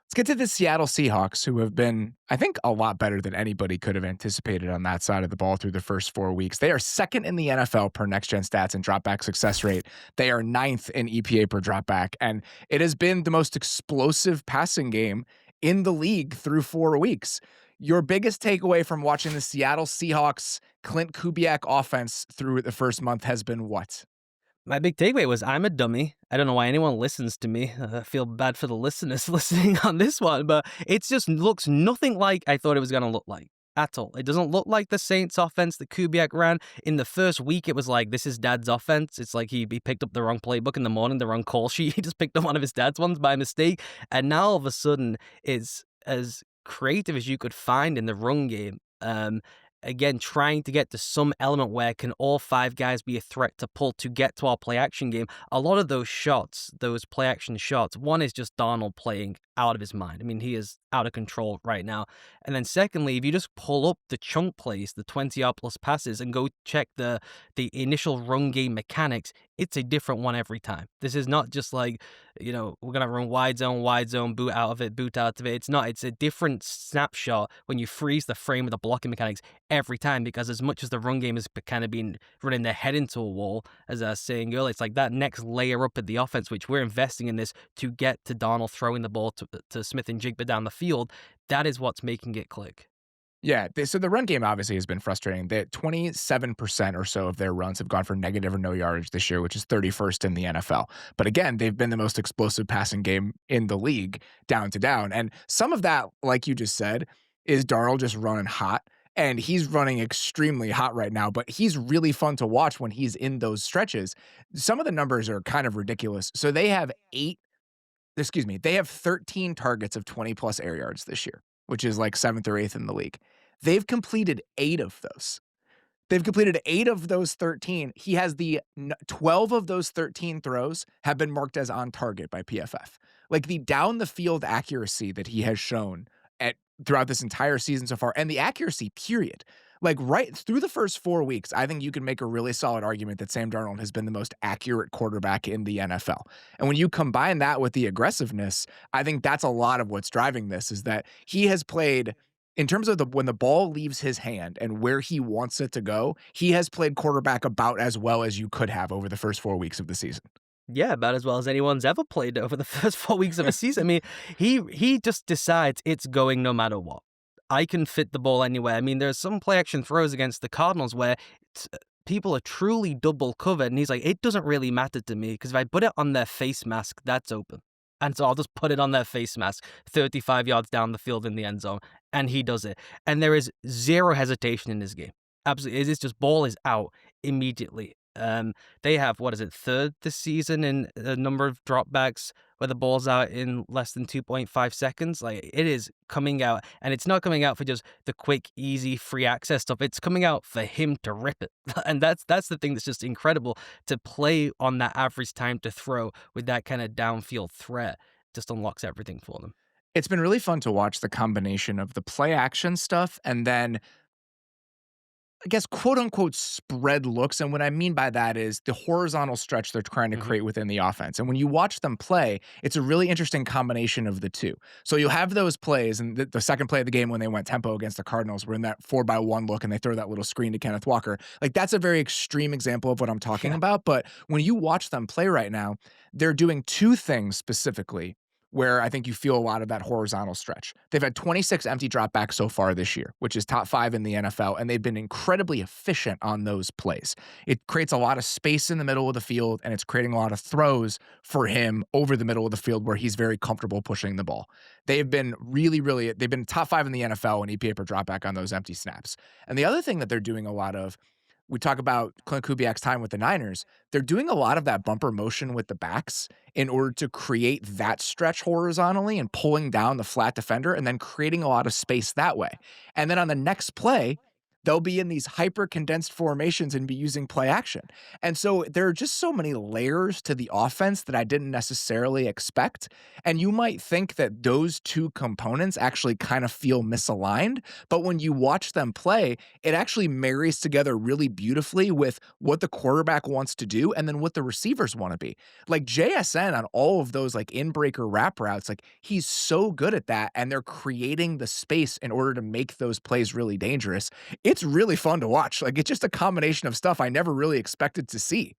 Let's get to the Seattle Seahawks, who have been, I think, a lot better than anybody could have anticipated on that side of the ball through the first 4 weeks. They are second in the NFL per next gen stats and dropback success rate. They are ninth in EPA per dropback. And it has been the most explosive passing game in the league through 4 weeks. Your biggest takeaway from watching the Seattle Seahawks Clint Kubiak offense through the first month has been what? My big takeaway was I'm a dummy. I don't know why anyone listens to me. I feel bad for the listeners listening on this one, but it just looks nothing like I thought it was going to look like at all. It doesn't look like the Saints offense that Kubiak ran. In the first week, it was like, this is dad's offense. It's like he picked up the wrong playbook in the morning, the wrong call sheet. He just picked up one of his dad's ones by mistake. And now all of a sudden, it's as creative as you could find in the run game. Again, trying to get to some element where can all five guys be a threat to pull to get to our play action game. A lot of those shots, those play action shots, one is just Darnold playing out of his mind. I mean, he is out of control right now. And then secondly, if you just pull up the chunk plays, the 20-yard plus passes, and go check the initial run game mechanics, it's a different one every time. This is not just like, we're going to run wide zone, boot out of it, boot out of it. It's not. It's a different snapshot when you freeze the frame of the blocking mechanics every time, because as much as the run game has kind of been running their head into a wall, as I was saying earlier, it's like that next layer up at the offense, which we're investing in this to get to Darnold throwing the ball to Smith and Jigba down the field. That is what's making it click. Yeah, so the run game obviously has been frustrating. That 27% or so of their runs have gone for negative or no yardage this year, which is 31st in the NFL. But again, they've been the most explosive passing game in the league down to down. And some of that, like you just said, is Darnold just running hot. And he's running extremely hot right now, but he's really fun to watch when he's in those stretches. Some of the numbers are kind of ridiculous. So they have 13 targets of 20 plus air yards this year, which is like seventh or eighth in the league. They've completed 8 of those. They've completed 8 of those 13. He has 12 of those 13 throws have been marked as on target by PFF. Like the down the field accuracy that he has shown throughout this entire season so far, and the accuracy period. Like right through the first 4 weeks, I think you can make a really solid argument that Sam Darnold has been the most accurate quarterback in the NFL. And when you combine that with the aggressiveness, I think that's a lot of what's driving this, is that he has played, in terms of when the ball leaves his hand and where he wants it to go, he has played quarterback about as well as you could have over the first 4 weeks of the season. Yeah, about as well as anyone's ever played over the first 4 weeks of a season. I mean, he just decides it's going no matter what. I can fit the ball anywhere. I mean, there's some play action throws against the Cardinals where people are truly double covered, and he's like, it doesn't really matter to me because if I put it on their face mask, that's open. And so I'll just put it on their face mask 35 yards down the field in the end zone, and he does it. And there is zero hesitation in this game. Absolutely. It is just ball is out immediately. They have, what is it, third this season in a number of dropbacks where the ball's out in less than 2.5 seconds. Like, it is coming out, and it's not coming out for just the quick, easy, free access stuff. It's coming out for him to rip it. And that's the thing that's just incredible, to play on that average time to throw with that kind of downfield threat just unlocks everything for them. It's been really fun to watch the combination of the play action stuff and then I guess, quote unquote, spread looks. And what I mean by that is the horizontal stretch they're trying to Mhm. create within the offense. And when you watch them play, it's a really interesting combination of the two. So you'll have those plays, and the second play of the game when they went tempo against the Cardinals were in that 4-by-1 look and they throw that little screen to Kenneth Walker. Like, that's a very extreme example of what I'm talking Yeah. about. But when you watch them play right now, they're doing two things specifically where I think you feel a lot of that horizontal stretch. They've had 26 empty dropbacks so far this year, which is top 5 in the NFL, and they've been incredibly efficient on those plays. It creates a lot of space in the middle of the field, and it's creating a lot of throws for him over the middle of the field where he's very comfortable pushing the ball. They've been they've been top 5 in the NFL in EPA per dropback on those empty snaps. And the other thing that they're doing a lot of, we talk about Clint Kubiak's time with the Niners. They're doing a lot of that bumper motion with the backs in order to create that stretch horizontally and pulling down the flat defender and then creating a lot of space that way. And then on the next play, they'll be in these hyper condensed formations and be using play action. And so there are just so many layers to the offense that I didn't necessarily expect. And you might think that those two components actually kind of feel misaligned. But when you watch them play, it actually marries together really beautifully with what the quarterback wants to do and then what the receivers want to be. Like JSN on all of those like in-breaker wrap routes, like he's so good at that, and they're creating the space in order to make those plays really dangerous. It's really fun to watch. Like, it's just a combination of stuff I never really expected to see.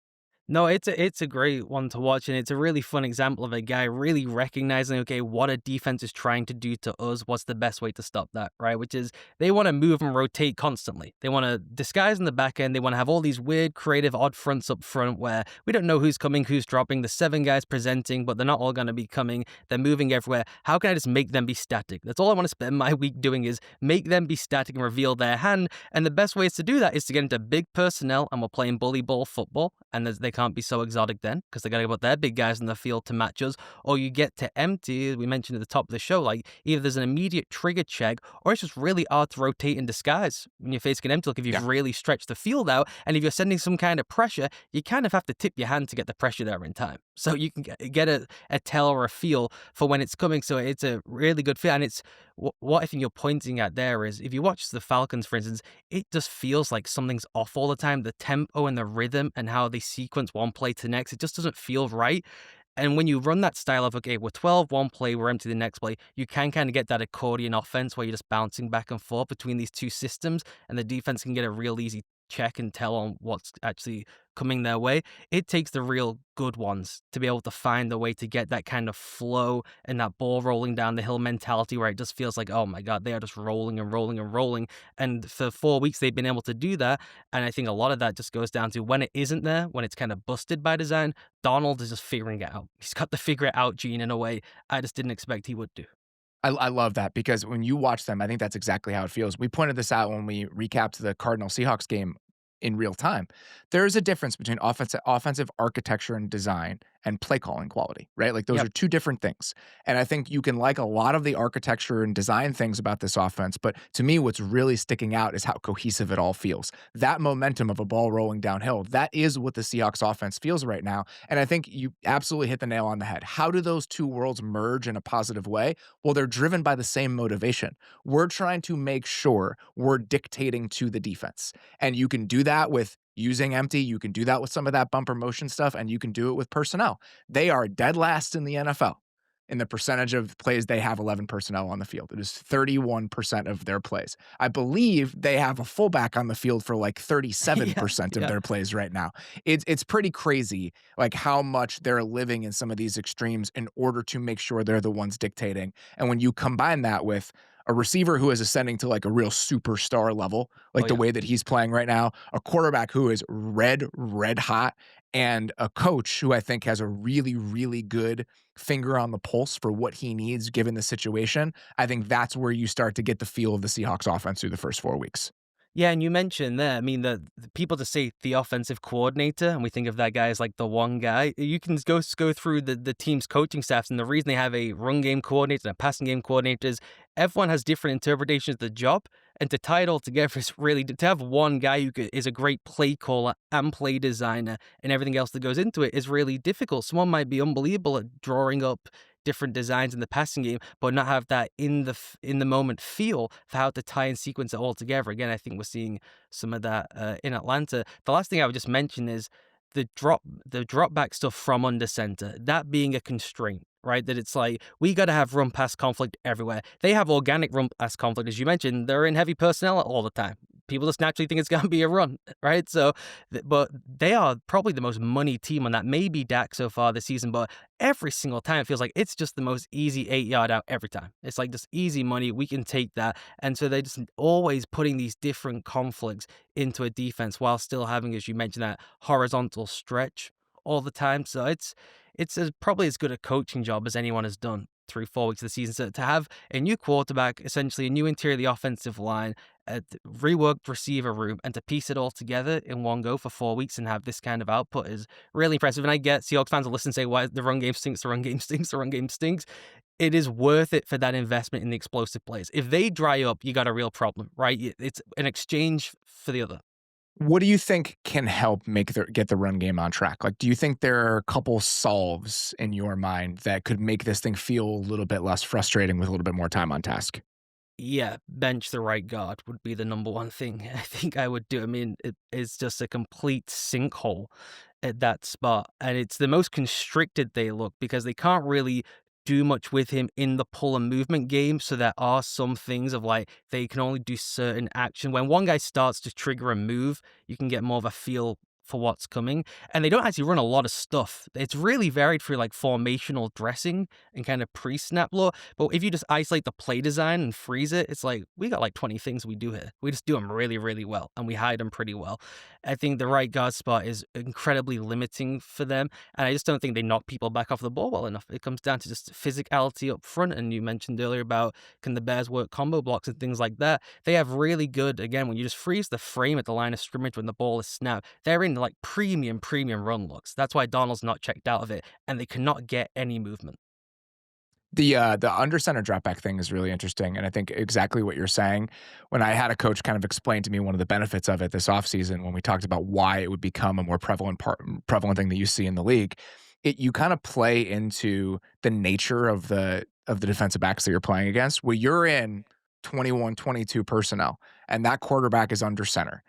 No, it's a great one to watch, and it's a really fun example of a guy really recognizing, okay, what a defense is trying to do to us. What's the best way to stop that, right? Which is they want to move and rotate constantly. They want to disguise in the back end. They want to have all these weird, creative, odd fronts up front where we don't know who's coming, who's dropping. The 7 guys presenting, but they're not all going to be coming. They're moving everywhere. How can I just make them be static? That's all I want to spend my week doing, is make them be static and reveal their hand. And the best ways to do that is to get into big personnel, and we're playing bully ball football, and they can't be so exotic then because they got to put their big guys in the field to match us. Or you get to empty, we mentioned at the top of the show, like either there's an immediate trigger check or it's just really hard to rotate in disguise when you're facing an empty look if you've Yeah. really stretched the field out. And if you're sending some kind of pressure, you kind of have to tip your hand to get the pressure there in time. So you can get a tell or a feel for when it's coming. So it's a really good feel. And it's what I think you're pointing at there is, if you watch the Falcons, for instance, it just feels like something's off all the time. The tempo and the rhythm and how they sequence one play to the next, it just doesn't feel right. And when you run that style of, okay, we're 12 one play, we're empty the next play, you can kind of get that accordion offense where you're just bouncing back and forth between these two systems, and the defense can get a real easy check and tell on what's actually coming their way. It takes the real good ones to be able to find a way to get that kind of flow and that ball rolling down the hill mentality where it just feels like, oh my God, they are just rolling and rolling and rolling. And for 4 weeks, they've been able to do that. And I think a lot of that just goes down to when it isn't there, when it's kind of busted by design, Donald is just figuring it out. He's got the figure it out gene in a way I just didn't expect he would do. I love that because when you watch them, I think that's exactly how it feels. We pointed this out when we recapped the Cardinal Seahawks game in real time. There is a difference between offensive architecture and design and play calling quality, right? Like those Yep. are two different things. And I think you can like a lot of the architecture and design things about this offense, but to me, what's really sticking out is how cohesive it all feels. That momentum of a ball rolling downhill, that is what the Seahawks offense feels right now. And I think you absolutely hit the nail on the head. How do those two worlds merge in a positive way? Well, they're driven by the same motivation. We're trying to make sure we're dictating to the defense. And you can do that with using empty. You can do that with some of that bumper motion stuff, and you can do it with personnel. They are dead last in the NFL in the percentage of plays they have 11 personnel on the field. It is 31% of their plays. I believe they have a fullback on the field for like Yeah. 37% of Yeah. their plays right now. It's pretty crazy, like how much they're living in some of these extremes in order to make sure they're the ones dictating. And when you combine that with a receiver who is ascending to like a real superstar level, Oh, like the yeah. way that he's playing right now, a quarterback who is red hot, and a coach who I think has a really, really good finger on the pulse for what he needs given the situation, I think that's where you start to get the feel of the Seahawks offense through the first 4 weeks. Yeah, and you mentioned there, I mean, the people just say the offensive coordinator, and we think of that guy as like the one guy. You can go through the team's coaching staffs, and the reason they have a run game coordinator and a passing game coordinator is everyone has different interpretations of the job, and to tie it all together is really to have one guy is a great play caller and play designer, and everything else that goes into it is really difficult. Someone might be unbelievable at drawing up different designs in the passing game, but not have that in the moment feel for how to tie and sequence it all together. Again, I think we're seeing some of that in Atlanta. The last thing I would just mention is the drop back stuff from under center, that being a constraint. Right, that it's like we got to have run pass conflict everywhere. They have organic run pass conflict, as you mentioned. They're in heavy personnel all the time. People just naturally think it's going to be a run, right? So, but they are probably the most money team on that. Maybe Dak so far this season, but every single time it feels like it's just the most easy 8 yard out every time. It's like just easy money. We can take that. And so they're just always putting these different conflicts into a defense while still having, as you mentioned, that horizontal stretch all the time. So it's probably as good a coaching job as anyone has done through 4 weeks of the season. So to have a new quarterback, essentially a new interior of the offensive line, a reworked receiver room, and to piece it all together in one go for 4 weeks and have this kind of output is really impressive. And I get Seahawks fans will listen and say, why the run game stinks, the run game stinks, the run game stinks. It is worth it for that investment in the explosive plays. If they dry up, you got a real problem, right? It's an exchange for the other. What do you think can help get the run game on track? Like, do you think there are a couple solves in your mind that could make this thing feel a little bit less frustrating with a little bit more time on task? Yeah, bench the right guard would be the number one thing I think I would do. I mean, it is just a complete sinkhole at that spot. And it's the most constricted they look because they can't really do much with him in the pull and movement game. So there are some things of like they can only do certain action. When one guy starts to trigger a move, you can get more of a feel for what's coming. And they don't actually run a lot of stuff. It's really varied through like formational dressing and kind of pre-snap law. But if you just isolate the play design and freeze it, it's like we got like 20 things we do here. We just do them really, really well and we hide them pretty well. I think the right guard spot is incredibly limiting for them. And I just don't think they knock people back off the ball well enough. It comes down to just physicality up front. And you mentioned earlier about can the Bears work combo blocks and things like that. They have really good, again, when you just freeze the frame at the line of scrimmage when the ball is snapped, they're in like premium run looks. That's why Donald's not checked out of it, and they cannot get any movement. The under center dropback thing is really interesting, and I think exactly what you're saying. When I had a coach kind of explain to me one of the benefits of it this offseason when we talked about why it would become a more prevalent thing that you see in the league, you kind of play into the nature of the defensive backs that you're playing against, where you're in 21, 22 personnel, and that quarterback is under center.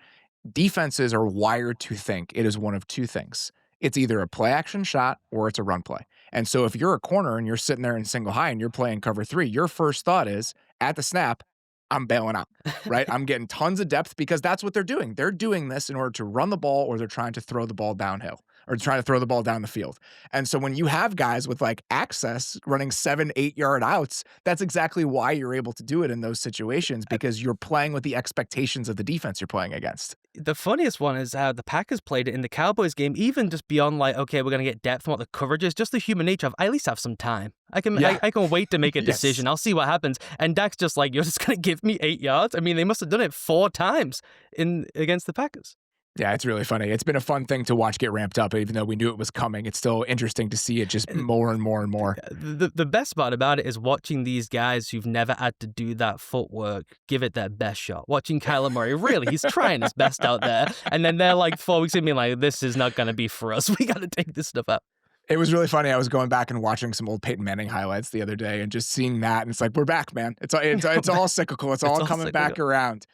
Defenses are wired to think it is one of two things. It's either a play action shot or it's a run play. And so if you're a corner and you're sitting there in single high and you're playing cover three, your first thought is at the snap, I'm bailing out, right? I'm getting tons of depth because that's what they're doing. They're doing this in order to run the ball or they're trying to throw the ball downhill or trying to throw the ball down the field. And so when you have guys with like access running 7-8 yard outs, that's exactly why you're able to do it in those situations because you're playing with the expectations of the defense you're playing against. The funniest one is how the Packers played it in the Cowboys game, even just beyond like, okay, we're going to get depth and what the coverage is, just the human nature of I at least have some time. I can wait to make a decision. Yes. I'll see what happens. And Dak's just like, you're just going to give me 8 yards? I mean, they must have done it 4 times against the Packers. Yeah, it's really funny. It's been a fun thing to watch get ramped up, even though we knew it was coming. It's still interesting to see it just more and more and more. The best part about it is watching these guys who've never had to do that footwork give it their best shot. Watching Kyler Murray, really, he's trying his best out there. And then they're like 4 weeks in being like, this is not going to be for us. We got to take this stuff out. It was really funny. I was going back and watching some old Peyton Manning highlights the other day and just seeing that. And it's like, we're back, man. It's all cyclical. It's all coming back around.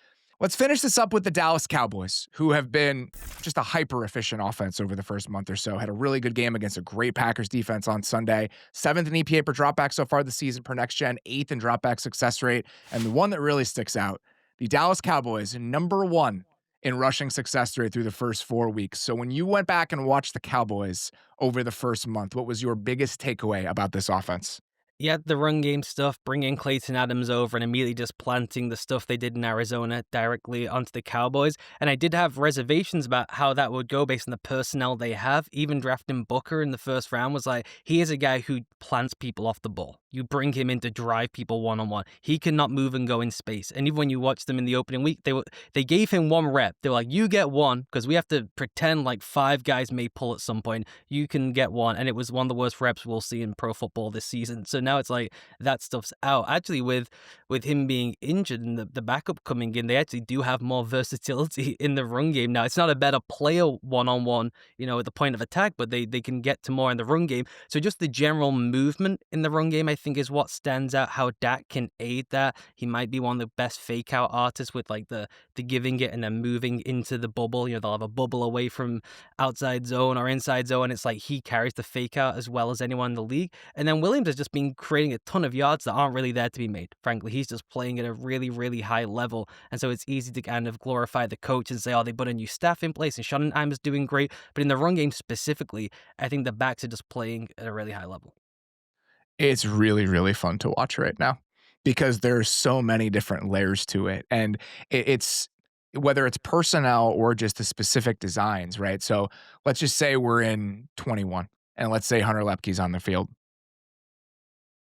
Let's finish this up with the Dallas Cowboys, who have been just a hyper-efficient offense over the first month or so. Had a really good game against a great Packers defense on Sunday. 7th in EPA per dropback so far this season per next gen, 8th in dropback success rate. And the one that really sticks out, the Dallas Cowboys, number 1 in rushing success rate through the first 4 weeks. So when you went back and watched the Cowboys over the first month, what was your biggest takeaway about this offense? Yeah, the run game stuff, bringing Clayton Adams over and immediately just planting the stuff they did in Arizona directly onto the Cowboys. And I did have reservations about how that would go based on the personnel they have. Even drafting Booker in the first round was like, he is a guy who plants people off the ball. You bring him in to drive people one-on-one. He cannot move and go in space. And even when you watch them in the opening week, they gave him one rep. They were like, you get one, because we have to pretend like 5 guys may pull at some point. You can get one. And it was one of the worst reps we'll see in pro football this season. So now it's like that stuff's out. Actually, with him being injured and the backup coming in, they actually do have more versatility in the run game now. It's not a better player one-on-one, at the point of attack, but they can get to more in the run game. So just the general movement in the run game, I think, is what stands out, how Dak can aid that. He might be one of the best fake out artists with like the giving it and then moving into the bubble. They'll have a bubble away from outside zone or inside zone. It's like he carries the fake out as well as anyone in the league. And then Williams has just been creating a ton of yards that aren't really there to be made. Frankly, he's just playing at a really, really high level. And so it's easy to kind of glorify the coach and say, oh, they put a new staff in place and Schottenheim is doing great. But in the run game specifically, I think the backs are just playing at a really high level. It's really, really fun to watch right now because there's so many different layers to it. And it's whether it's personnel or just the specific designs, right? So let's just say we're in 21 and let's say Hunter Lepke's on the field.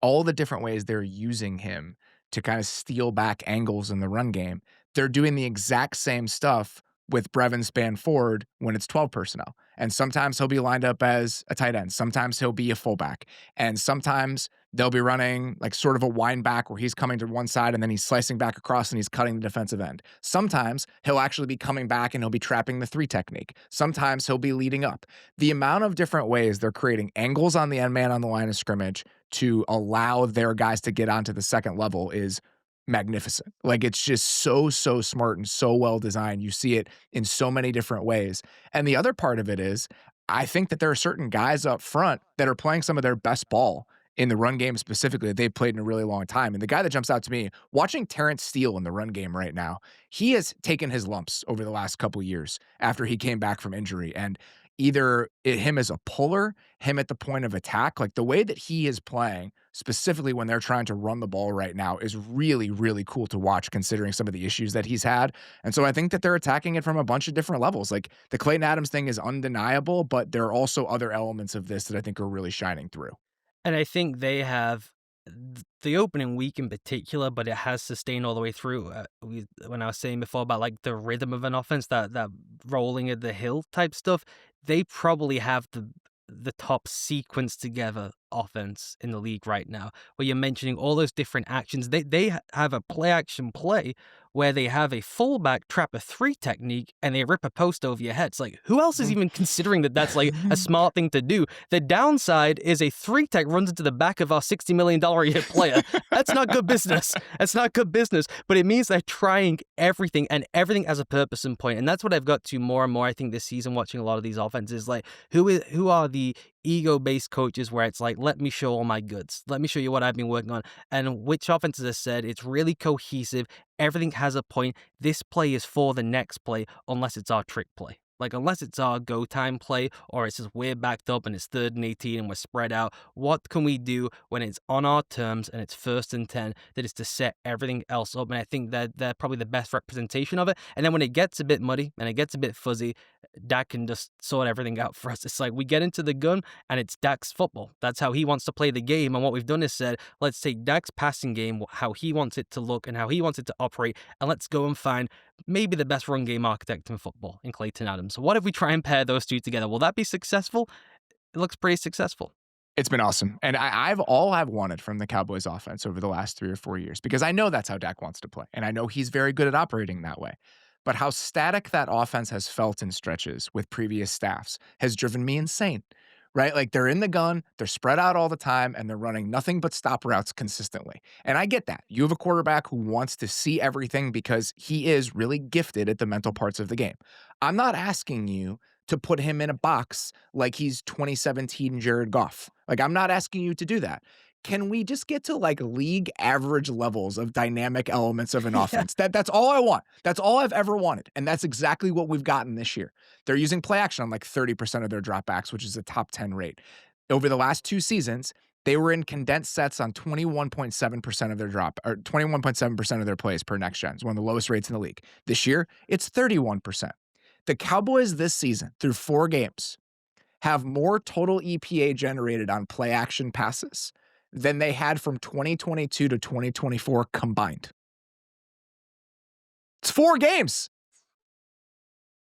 All the different ways they're using him to kind of steal back angles in the run game, they're doing the exact same stuff with Brevin Spann-Ford when it's 12 personnel. And sometimes he'll be lined up as a tight end. Sometimes he'll be a fullback. And sometimes they'll be running like sort of a wind back where he's coming to one side and then he's slicing back across and he's cutting the defensive end. Sometimes he'll actually be coming back and he'll be trapping the 3 technique. Sometimes he'll be leading up. The amount of different ways they're creating angles on the end man on the line of scrimmage to allow their guys to get onto the second level is magnificent. Like it's just so smart and so well designed. You see it in so many different ways. And the other part of it is I think that there are certain guys up front that are playing some of their best ball in the run game specifically that they've played in a really long time. And the guy that jumps out to me, watching Terrence Steele in the run game right now, he has taken his lumps over the last couple years after he came back from injury. And either him as a puller, him at the point of attack, like the way that he is playing, specifically when they're trying to run the ball right now, is really, really cool to watch considering some of the issues that he's had. And so I think that they're attacking it from a bunch of different levels. Like the Clayton Adams thing is undeniable, but there are also other elements of this that I think are really shining through. And I think they have the opening week in particular, but it has sustained all the way through. When I was saying before about like the rhythm of an offense, that rolling at the hill type stuff, they probably have the top sequence together offense in the league right now, where you're mentioning all those different actions. They have a play action play where they have a fullback trap a 3 technique and they rip a post over your head. It's like, who else is even considering that that's like a smart thing to do? The downside is a 3 tech runs into the back of our $60 million a year player. That's not good business. That's not good business. But it means they're trying everything, and everything has a purpose and point. And that's what I've got to more and more, I think, this season, watching a lot of these offenses. Like, who are the ego-based coaches where it's like, let me show all my goods. Let me show you what I've been working on. And which offenses have said it's really cohesive. Everything has a point. This play is for the next play, unless it's our trick play. Like, unless it's our go time play or it's just we're backed up and it's 3rd and 18 and we're spread out, what can we do when it's on our terms and it's 1st and 10 that is to set everything else up? And I think that they're probably the best representation of it. And then when it gets a bit muddy and it gets a bit fuzzy, Dak can just sort everything out for us. It's like we get into the gun and it's Dak's football. That's how he wants to play the game. And what we've done is said, let's take Dak's passing game, how he wants it to look and how he wants it to operate, and let's go and find maybe the best run game architect in football in Clayton Adams. So what if we try and pair those two together? Will that be successful? It looks pretty successful. It's been awesome. And I've wanted from the Cowboys offense over the last 3 or 4 years, because I know that's how Dak wants to play. And I know he's very good at operating that way. But how static that offense has felt in stretches with previous staffs has driven me insane, right? Like they're in the gun, they're spread out all the time, and they're running nothing but stop routes consistently. And I get that. You have a quarterback who wants to see everything because he is really gifted at the mental parts of the game. I'm not asking you to put him in a box like he's 2017 Jared Goff. Like, I'm not asking you to do that. Can we just get to like league average levels of dynamic elements of an offense? That's all I want. That's all I've ever wanted. And that's exactly what we've gotten this year. They're using play action on like 30% of their dropbacks, which is a top 10 rate. Over the last 2 seasons, They were in condensed sets on 21.7% of their drop, or 21.7% of their plays per next gen. It's one of the lowest rates in the league. This year, it's 31%. The Cowboys this season, through 4 games, have more total EPA generated on play action passes than they had from 2022 to 2024 combined. It's 4 games.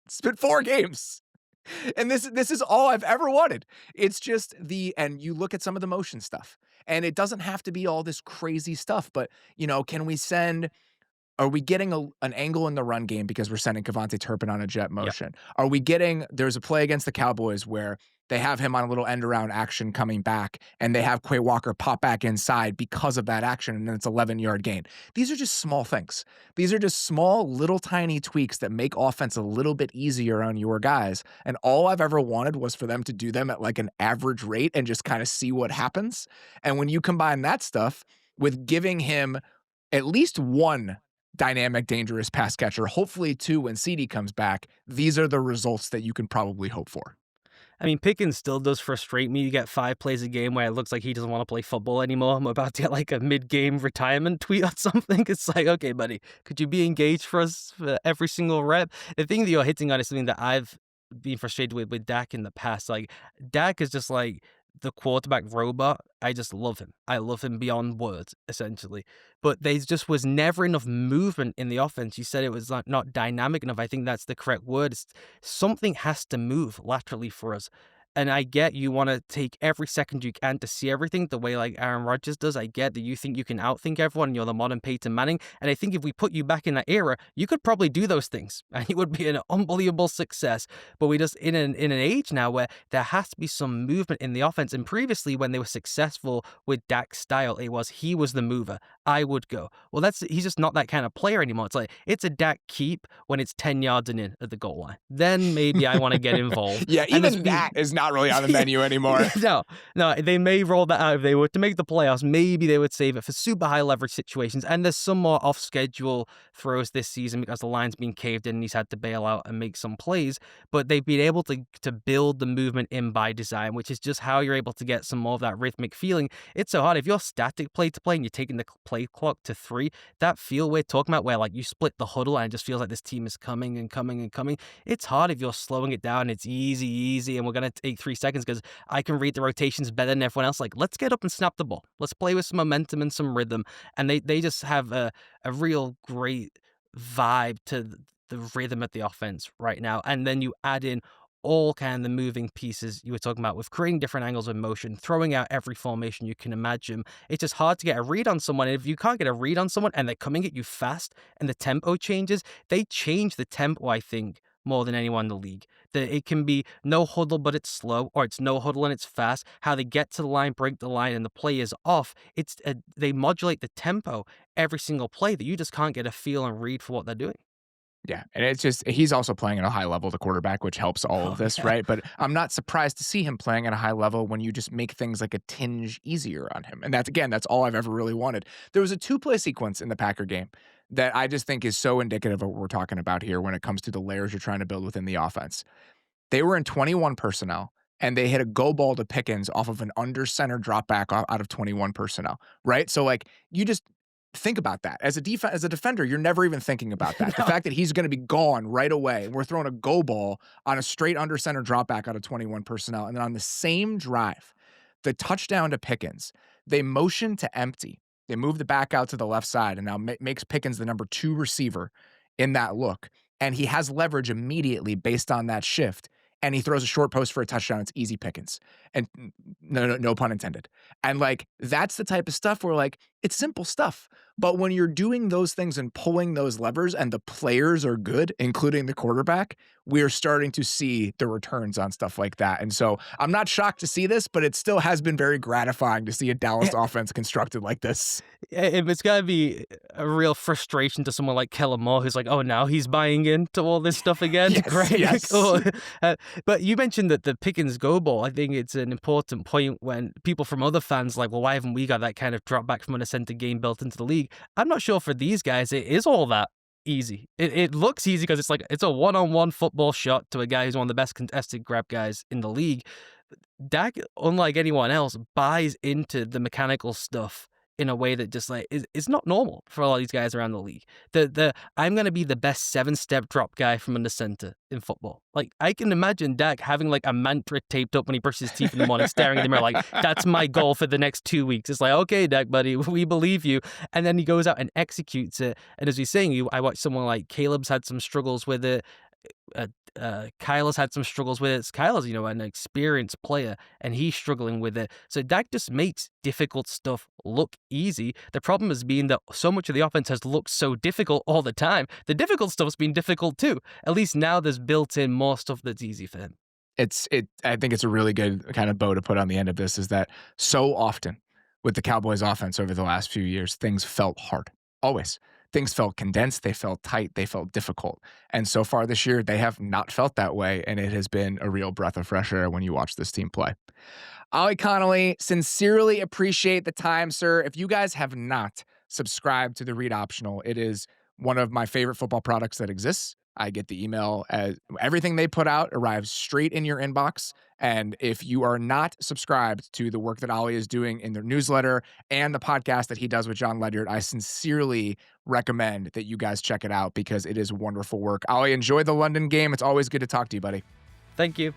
It's been 4 games. And this is all I've ever wanted. It's just and you look at some of the motion stuff, and it doesn't have to be all this crazy stuff, but, are we getting an angle in the run game because we're sending Kevontae Turpin on a jet motion? Are we there's a play against the Cowboys where they have him on a little end around action coming back, and they have Quay Walker pop back inside because of that action, and then it's 11-yard gain. These are just small things. These are just small, little tiny tweaks that make offense a little bit easier on your guys. And all I've ever wanted was for them to do them at like an average rate and just kind of see what happens. And when you combine that stuff with giving him at least one dynamic, dangerous pass catcher, hopefully 2 when CD comes back, these are the results that you can probably hope for. I mean, Pickens still does frustrate me. You get 5 plays a game where it looks like he doesn't want to play football anymore. I'm about to get like a mid-game retirement tweet or something. It's like, okay, buddy, could you be engaged for us for every single rep? The thing that you're hitting on is something that I've been frustrated with Dak in the past. Like, Dak is just like the quarterback robot. I just love him. I love him beyond words, essentially. But there just was never enough movement in the offense. You said it was not dynamic enough. I think that's the correct word. Something has to move laterally for us. And I get you want to take every second you can to see everything the way like Aaron Rodgers does. I get that you think you can outthink everyone and you're the modern Peyton Manning. And I think if we put you back in that era, you could probably do those things and it would be an unbelievable success. But we just in an age now where there has to be some movement in the offense. And previously when they were successful with Dak's style, he was the mover. I would go. Well, he's just not that kind of player anymore. It's like it's a Dak keep when it's 10 yards and in at the goal line. Then maybe I want to get involved. Yeah, even that is not really on the menu anymore. No, they may roll that out if they were to make the playoffs. Maybe they would save it for super high leverage situations. And there's some more off schedule throws this season because the line's been caved in and he's had to bail out and make some plays. But they've been able to build the movement in by design, which is just how you're able to get some more of that rhythmic feeling. It's so hard if you're static play to play and you're taking the play clock to 3. That feel we're talking about where like you split the huddle and it just feels like this team is coming and coming and coming. It's hard if you're slowing it down. It's easy, and we're gonna take 3 seconds because I can read the rotations better than everyone else. Like, let's get up and snap the ball. Let's play with some momentum and some rhythm. And they just have a real great vibe to the rhythm of the offense right now. And then you add in all kind of the moving pieces you were talking about with creating different angles of motion, throwing out every formation you can imagine. It's just hard to get a read on someone. And if you can't get a read on someone and they're coming at you fast and the tempo changes, they change the tempo, I think, more than anyone in the league. That it can be no huddle, but it's slow, or it's no huddle and it's fast. How they get to the line, break the line, and the play is off. They modulate the tempo every single play that you just can't get a feel and read for what they're doing. Yeah, and it's just he's also playing at a high level, the quarterback, which helps all of this, right? But I'm not surprised to see him playing at a high level when you just make things like a tinge easier on him. And that's all I've ever really wanted. There was a 2-play sequence in the Packer game that I just think is so indicative of what we're talking about here when it comes to the layers you're trying to build within the offense. They were in 21 personnel, and they hit a go ball to Pickens off of an under center drop back out of 21 personnel, right? So like you just think about that. As a defender, you're never even thinking about that. The fact that he's going to be gone right away, and we're throwing a go ball on a straight under center drop back out of 21 personnel. And then on the same drive, the touchdown to Pickens, they motion to empty. They move the back out to the left side and now makes Pickens the number 2 receiver in that look. And he has leverage immediately based on that shift. And he throws a short post for a touchdown. It's easy pickings. And no pun intended. And like, that's the type of stuff where like, it's simple stuff. But when you're doing those things and pulling those levers and the players are good, including the quarterback, we're starting to see the returns on stuff like that. And so I'm not shocked to see this, but it still has been very gratifying to see a Dallas offense constructed like this. It's got to be a real frustration to someone like Kellen Moore, who's like, oh, now he's buying into all this stuff again. Yes, Great. yes. Cool. But you mentioned that the Pickens go ball. I think it's an important point when people from other fans like, well, why haven't we got that kind of drop back from a center game built into the league? I'm not sure for these guys it is all that easy. It looks easy because it's a one-on-one football shot to a guy who's one of the best contested grab guys in the league. Dak, unlike anyone else, buys into the mechanical stuff in a way that just like is not normal for a lot of these guys around the league. The I'm gonna be the best 7-step drop guy from under center in football. Like, I can imagine Dak having like a mantra taped up when he brushes his teeth in the morning, staring in the mirror like, that's my goal for the next 2 weeks. It's like, okay, Dak, buddy, we believe you. And then he goes out and executes it. And as we're saying, I watched someone like Caleb's had some struggles with it. Kyler's had some struggles with it. Kyler's, an experienced player, and he's struggling with it. So Dak just makes difficult stuff look easy. The problem has been that so much of the offense has looked so difficult all the time. The difficult stuff's been difficult too. At least now there's built in more stuff that's easy for him. I think it's a really good kind of bow to put on the end of this, is that so often with the Cowboys offense over the last few years, things felt hard. Always. Things felt condensed, they felt tight, they felt difficult. And so far this year, they have not felt that way, and it has been a real breath of fresh air when you watch this team play. Ollie Connolly, sincerely appreciate the time, sir. If you guys have not subscribed to the Read Optional, it is one of my favorite football products that exists. I get the email as everything they put out arrives straight in your inbox. And if you are not subscribed to the work that Ollie is doing in their newsletter and the podcast that he does with John Ledyard, I sincerely recommend that you guys check it out because it is wonderful work. Ollie, enjoy the London game. It's always good to talk to you, buddy. Thank you.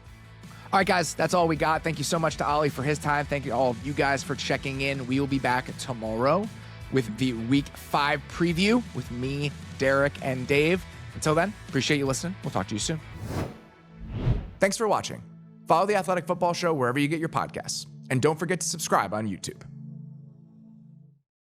All right, guys, that's all we got. Thank you so much to Ollie for his time. Thank you all of you guys for checking in. We will be back tomorrow with the Week 5 preview with me, Derek, and Dave. Until then, appreciate you listening. We'll talk to you soon. Thanks for watching. Follow The Athletic Football Show wherever you get your podcasts. And don't forget to subscribe on YouTube.